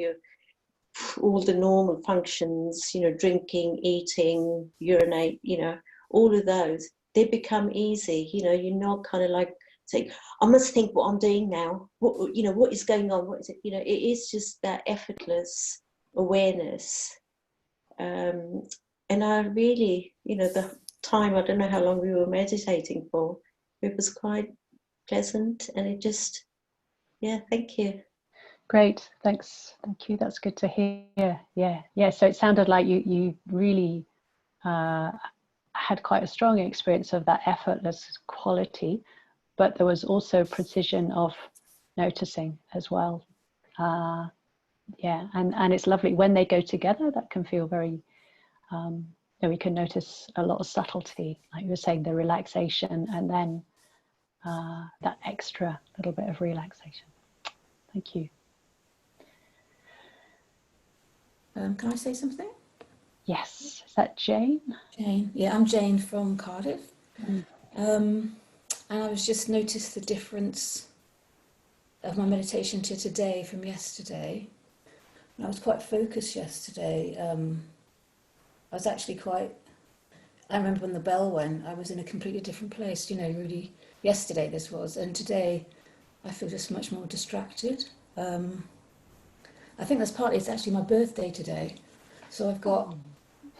all the normal functions, you know, drinking, eating, urinate, you know, all of those, they become easy. You know, you're not kind of like saying, I must think what I'm doing now. What, you know, what is going on? What is it? You know, it is just that effortless awareness. And I really, you know, the time, I don't know how long we were meditating for, it was quite pleasant, and it just, yeah, thank you. Great, thanks, thank you. That's good to hear. Yeah. So it sounded like you really had quite a strong experience of that effortless quality, but there was also precision of noticing as well. Yeah, and it's lovely when they go together. That can feel very. We can notice a lot of subtlety, like you were saying, the relaxation, and then that extra little bit of relaxation. Thank you. Can I say something? Yes, is that Jane? Jane, yeah, I'm Jane from Cardiff. Mm. And I was just noticed the difference of my meditation to today from yesterday. I was quite focused yesterday. I was actually I remember when the bell went, I was in a completely different place, you know, really, yesterday this was, and today I feel just much more distracted. I think that's partly, it's actually my birthday today. So I've got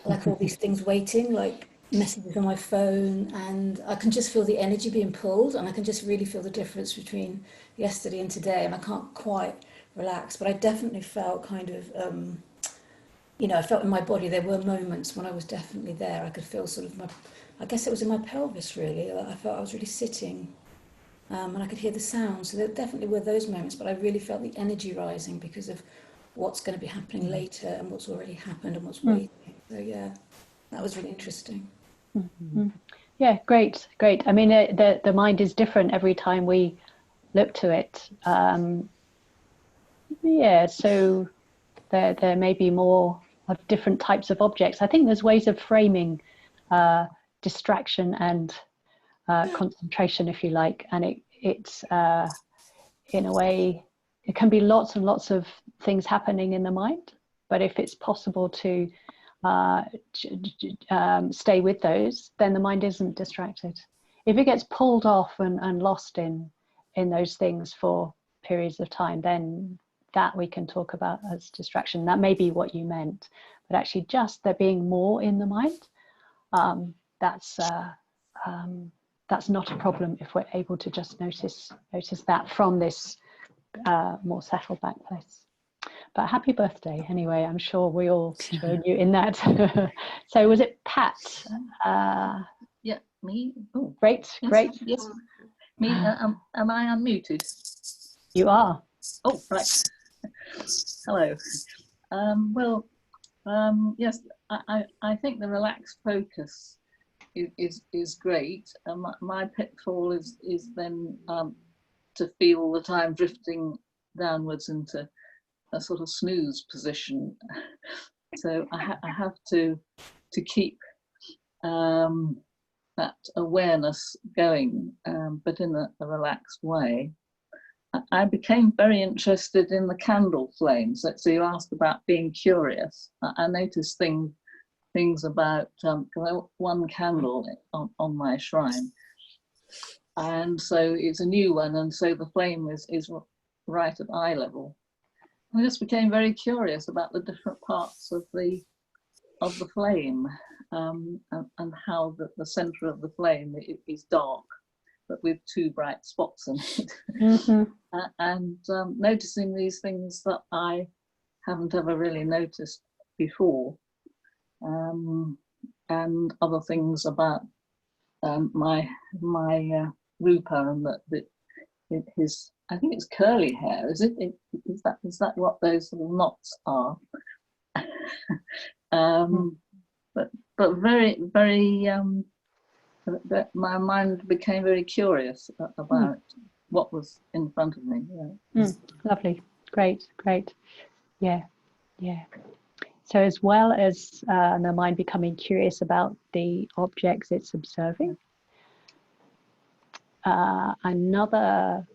like all these things waiting, like messages on my phone, and I can just feel the energy being pulled, and I can just really feel the difference between yesterday and today, and I can't quite relax, but I definitely felt kind of, you know, I felt in my body, there were moments when I was definitely there. I could feel sort of I guess it was in my pelvis really, I felt I was really sitting, and I could hear the sound, so there definitely were those moments, but I really felt the energy rising because of what's going to be happening later and what's already happened and what's waiting. So yeah, that was really interesting. Mm-hmm. Yeah, great. I mean, the mind is different every time we look to it. Yeah, so there may be more of different types of objects. I think there's ways of framing distraction and concentration, if you like, and it's in a way, it can be lots and lots of things happening in the mind, but if it's possible to stay with those, then the mind isn't distracted. If it gets pulled off and lost in those things for periods of time, then that we can talk about as distraction. That may be what you meant, but actually just there being more in the mind, that's not a problem if we're able to just notice that from this more settled back place. But happy birthday anyway. I'm sure we all join you in that. So was it Pat? Yeah, me. Oh, great. Yes, me. Am I unmuted? You are. Oh, right. Hello. Yes, I think the relaxed focus is great. My pitfall is then to feel all the time drifting downwards into a sort of snooze position. So I have to keep that awareness going, but in a relaxed way. I became very interested in the candle flames. So you asked about being curious. I noticed things about one candle on my shrine, and so it's a new one, and so the flame is right at eye level. I just became very curious about the different parts of the flame, and how the center of the flame is dark, but with two bright spots in it. Mm-hmm. And noticing these things that I haven't ever really noticed before, and other things about my Rupa, and his, I think it's curly hair. Is that what those little knots are? But very, very. That my mind became very curious about what was in front of me. Yeah. Lovely, great. Yeah. So as well as the mind becoming curious about the objects it's observing, another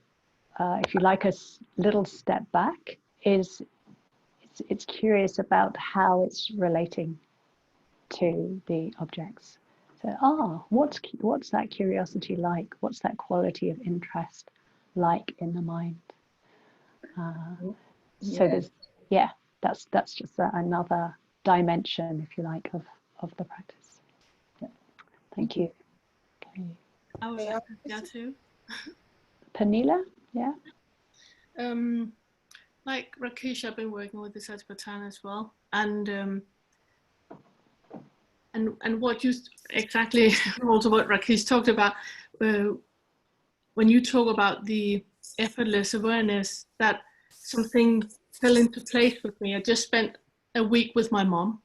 if you like, a little step back, is it's curious about how it's relating to the objects. So, what's that curiosity like? What's that quality of interest like in the mind? So there's, that's just another dimension, if you like, of the practice. Yeah. Thank you. Okay. I would like that too. Pernilla, yeah. Like Rakesh, I've been working with the Sati Mindfulness as well, and what you exactly also what Rakesh talked about, when you talk about the effortless awareness, that something fell into place with me. I just spent a week with my mom,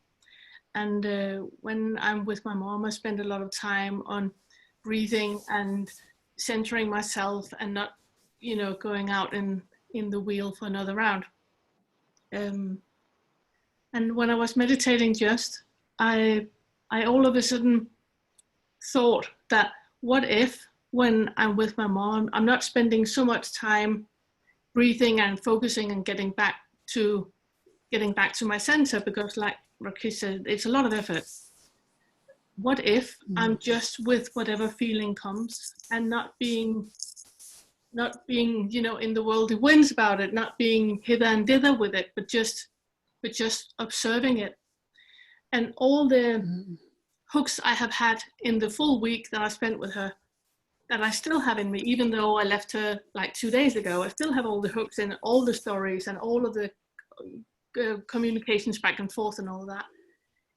and when I'm with my mom, I spend a lot of time on breathing and centering myself and not, going out in the wheel for another round. And when I was meditating, I all of a sudden thought that, what if when I'm with my mom, I'm not spending so much time breathing and focusing and getting back to my center, because like Rakesh said, it's a lot of effort. What if I'm just with whatever feeling comes, and not being in the worldly winds about it, not being hither and thither with it, but just observing it. And all the hooks I have had in the full week that I spent with her, that I still have in me, even though I left her like 2 days ago, I still have all the hooks and all the stories and all of the communications back and forth and all of that.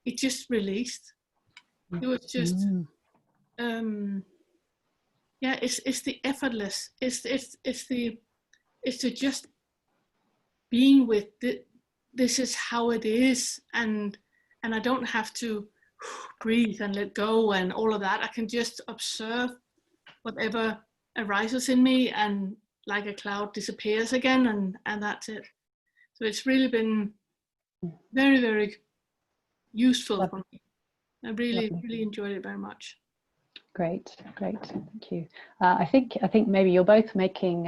It just released. It was just, it's the effortless. It's the just being with this is how it is, and I don't have to breathe and let go and all of that. I can just observe whatever arises in me, and like a cloud disappears again, and that's it. So it's really been very, very useful for me. I really enjoyed it very much. Great, thank you. I think maybe you're both making,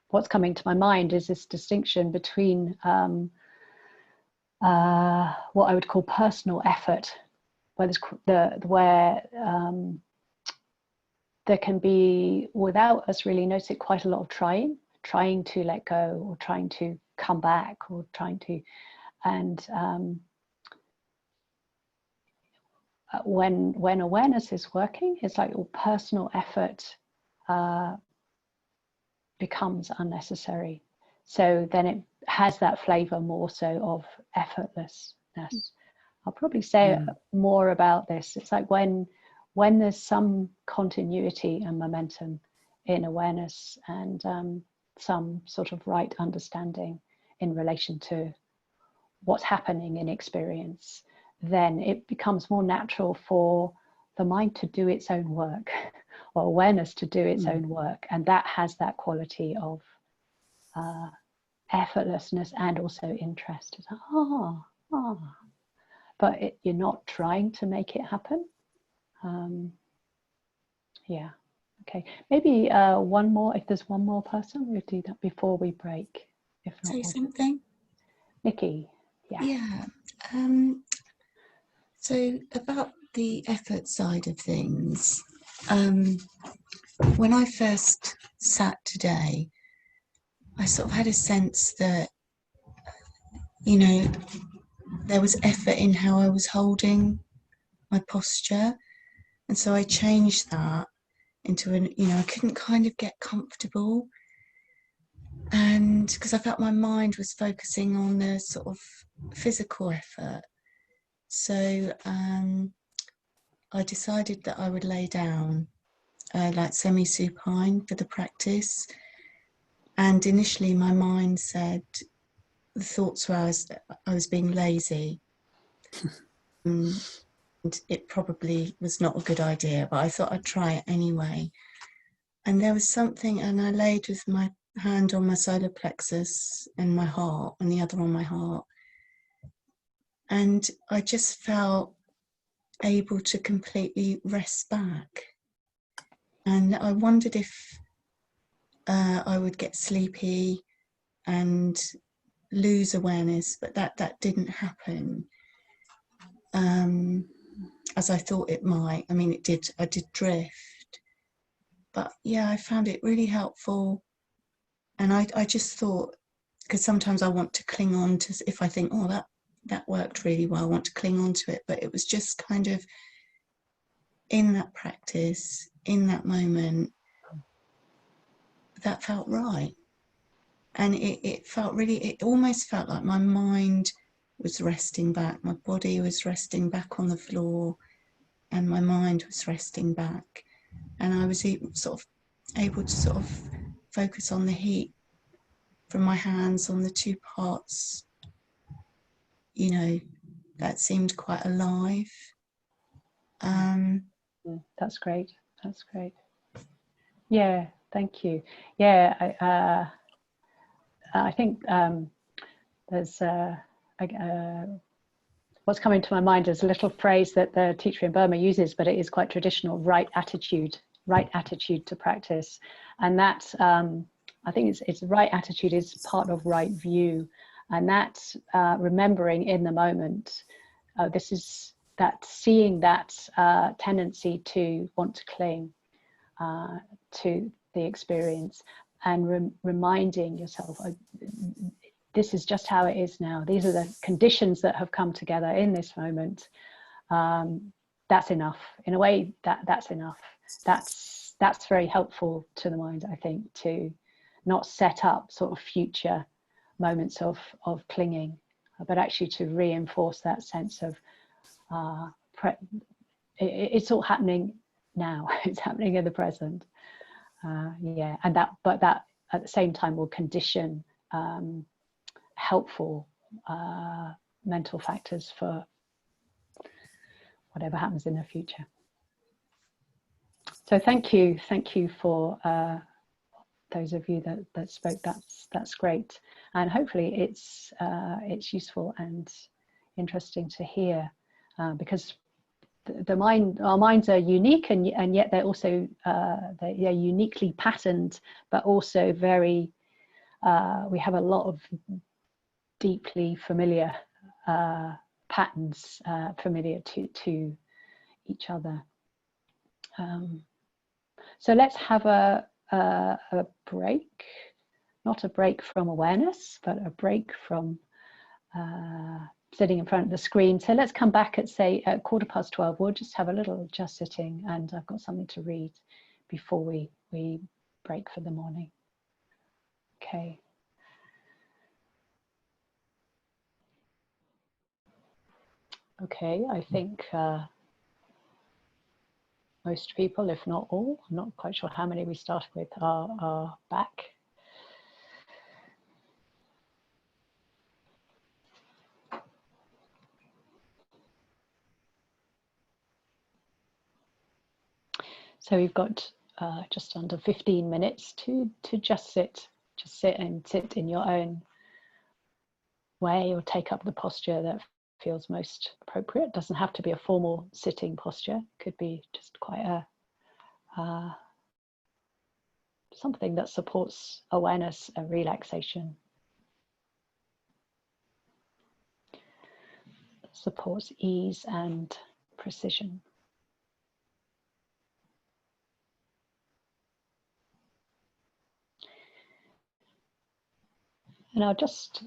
what's coming to my mind is this distinction between what I would call personal effort, where there can be, without us really noticing, quite a lot of trying to let go, or trying to come back, or trying to, and when awareness is working, it's like all personal effort becomes unnecessary. So then it has that flavor more so of effortlessness. I'll probably say more about this. It's like when there's some continuity and momentum in awareness, and some sort of right understanding in relation to what's happening in experience, then it becomes more natural for the mind to do its own work, or awareness to do its own work. And that has that quality of effortlessness and also interest. It's like, but you're not trying to make it happen. Yeah, okay. Maybe one more, if there's one more person, we'll do that before we break. If not, say something. Nikki, Yeah. So about the effort side of things, when I first sat today, I sort of had a sense that, there was effort in how I was holding my posture. And so I changed that into I couldn't kind of get comfortable. And because I felt my mind was focusing on the sort of physical effort. So I decided that I would lay down like semi-supine for the practice. And initially my mind said, the thoughts were I was being lazy. And it probably was not a good idea, but I thought I'd try it anyway. And there was something, and I laid with my hand on my solar plexus and my heart, and the other on my heart. And I just felt able to completely rest back. And I wondered if I would get sleepy and lose awareness, but that didn't happen as I thought it might. I mean, it did. I did drift, but yeah, I found it really helpful. And I just thought, because sometimes I want to cling on to, if I think, oh, that worked really well, I want to cling on to it, but it was just kind of in that practice, in that moment, that felt right. And it felt really, it almost felt like my mind was resting back, my body was resting back on the floor, and my mind was resting back. And I was sort of able to sort of focus on the heat from my hands on the two parts. You know, that seemed quite alive. That's great. That's great. Yeah, thank you. Yeah, I think there's what's coming to my mind is a little phrase that the teacher in Burma uses, but it is quite traditional: right attitude to practice. And that I think it's right attitude is part of right view, and that's remembering in the moment. This is that seeing that tendency to want to cling to the experience, and reminding yourself, this is just how it is now. These are the conditions that have come together in this moment. That's enough. In a way, that's enough. That's very helpful to the mind, I think, to not set up sort of future moments of clinging, but actually to reinforce that sense of it's all happening now. It's happening in the present. Yeah, and that at the same time will condition helpful mental factors for whatever happens in the future. So thank you for those of you that spoke. That's great, and hopefully it's useful and interesting to hear, because our minds are unique, and yet they're also they're uniquely patterned, but also very we have a lot of deeply familiar patterns, familiar to each other. So let's have a break, not a break from awareness, but a break from sitting in front of the screen. So let's come back at, say, at 12:15. We'll just have a little just sitting, and I've got something to read before we break for the morning. Okay. Okay, I think most people, if not all, I'm not quite sure how many we started with, are back. So we've got just under 15 minutes to just sit in your own way, or take up the posture that feels most appropriate. It doesn't have to be a formal sitting posture. It could be just quite a something that supports awareness and relaxation, supports ease and precision. And I'll just,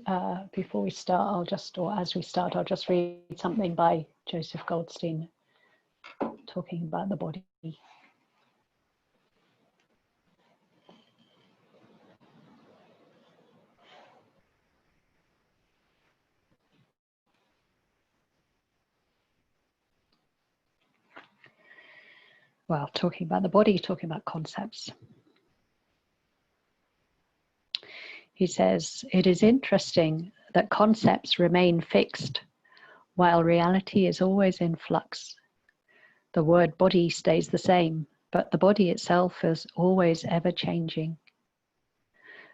before we start, or as we start, I'll just read something by Joseph Goldstein, talking about the body. Well, talking about the body, talking about concepts. He says, it is interesting that concepts remain fixed while reality is always in flux. The word body stays the same, but the body itself is always ever changing.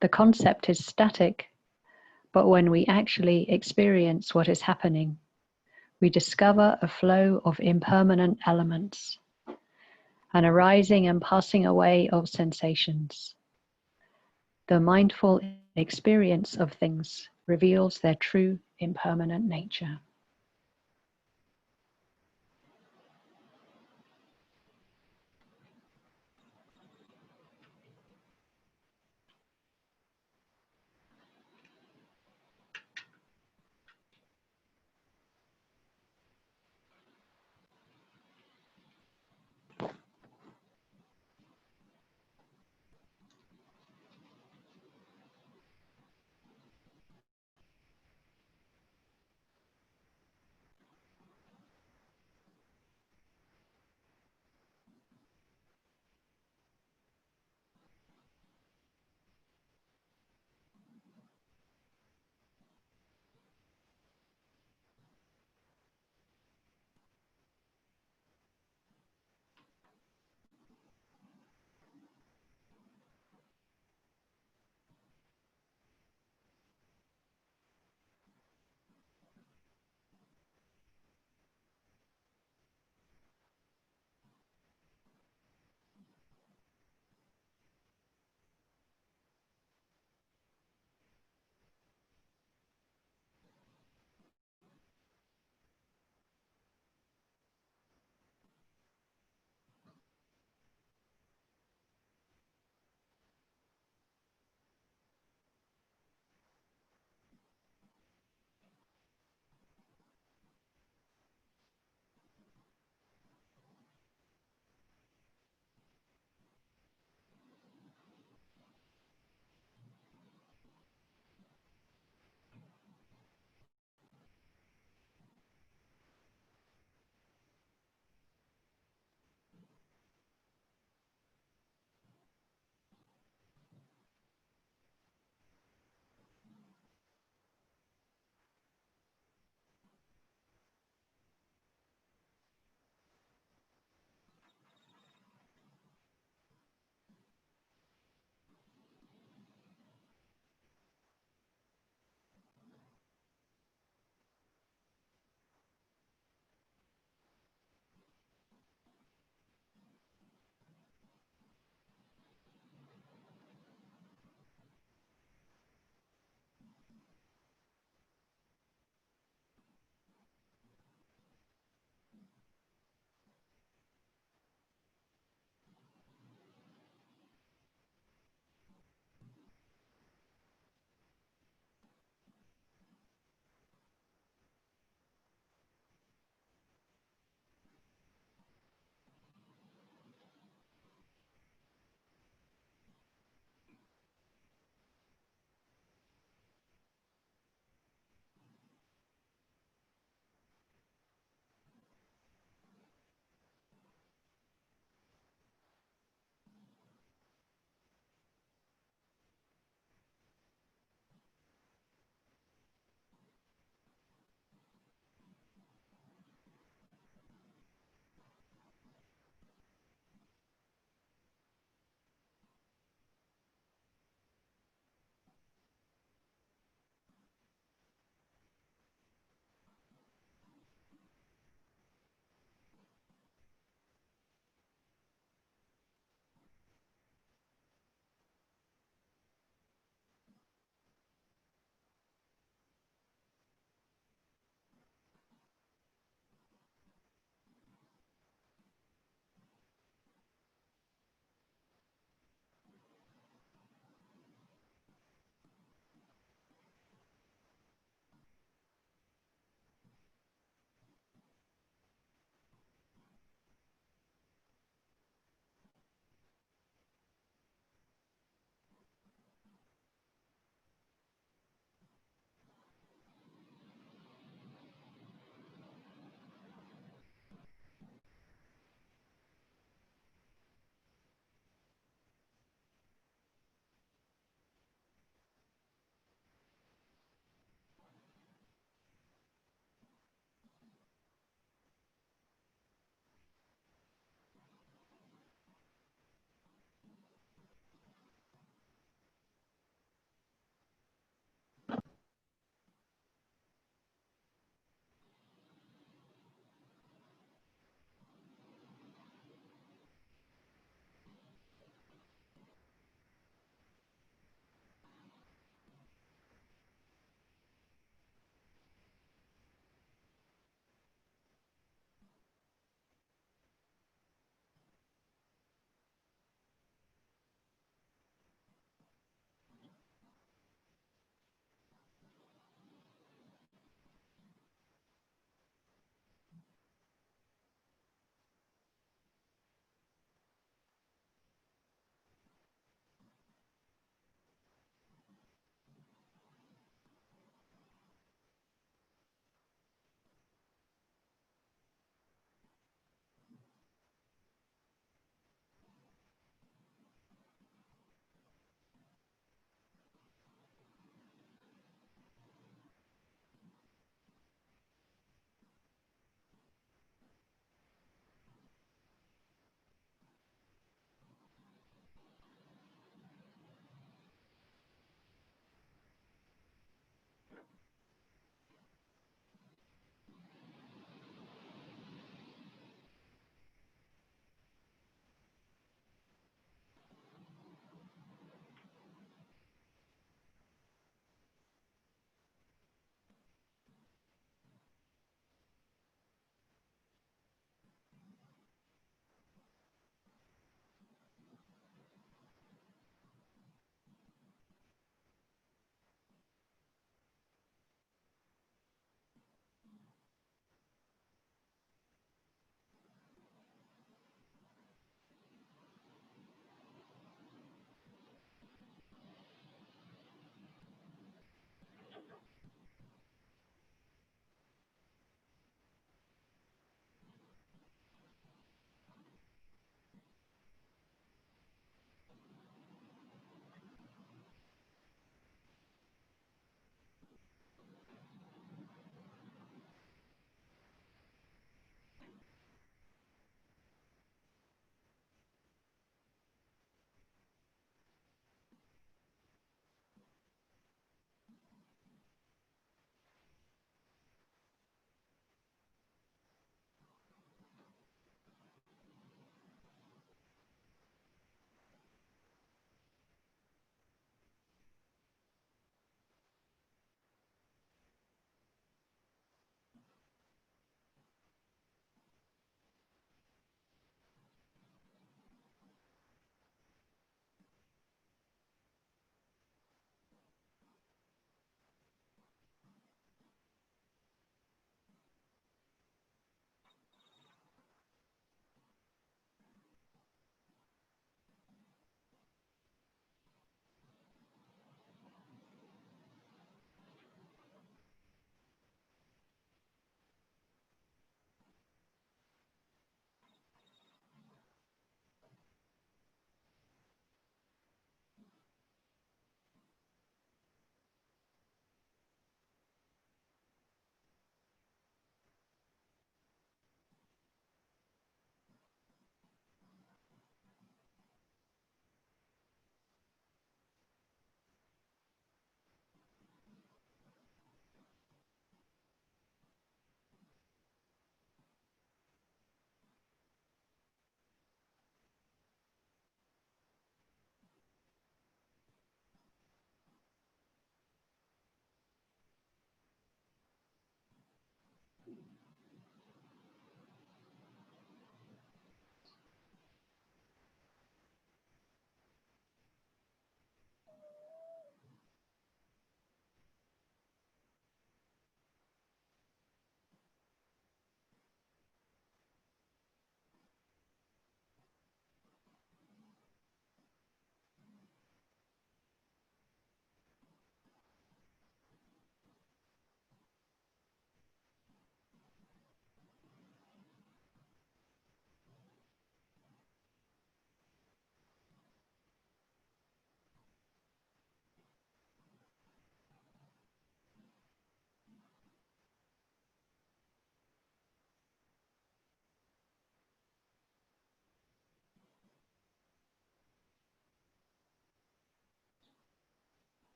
The concept is static, but when we actually experience what is happening, we discover a flow of impermanent elements, an arising and passing away of sensations, The mindful experience of things reveals their true impermanent nature.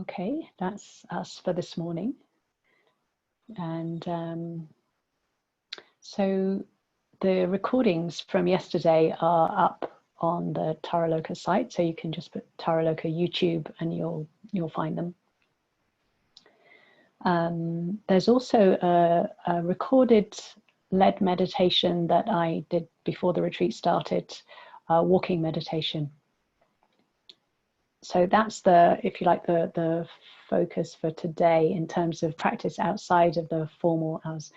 Okay, that's us for this morning. And so the recordings from yesterday are up on the Taraloka site, so you can just put Taraloka YouTube and you'll find them. There's also a recorded led meditation that I did before the retreat started, walking meditation. So that's the, if you like, the focus for today in terms of practice outside of the formal hours.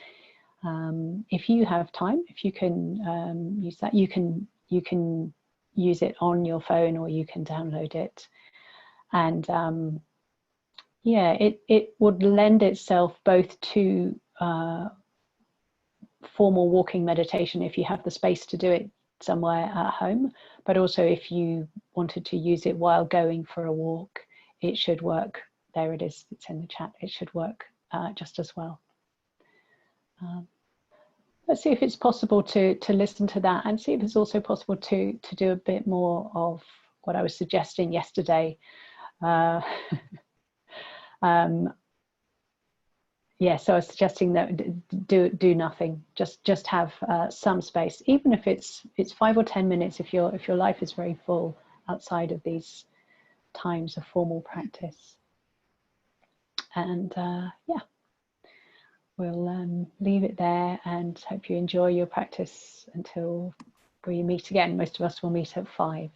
If you have time, if you can use that, you can use it on your phone or you can download it. And yeah, it would lend itself both to formal walking meditation if you have the space to do it somewhere at home, but also if you wanted to use it while going for a walk, it should work. There it is, it's in the chat. It should work just as well. Let's see if it's possible to listen to that, and see if it's also possible to do a bit more of what I was suggesting yesterday. Yeah, so I was suggesting that do nothing, just have some space, even if it's 5 or 10 minutes, if your life is very full outside of these times of formal practice. And yeah, we'll leave it there and hope you enjoy your practice until we meet again. Most of us will meet at 5.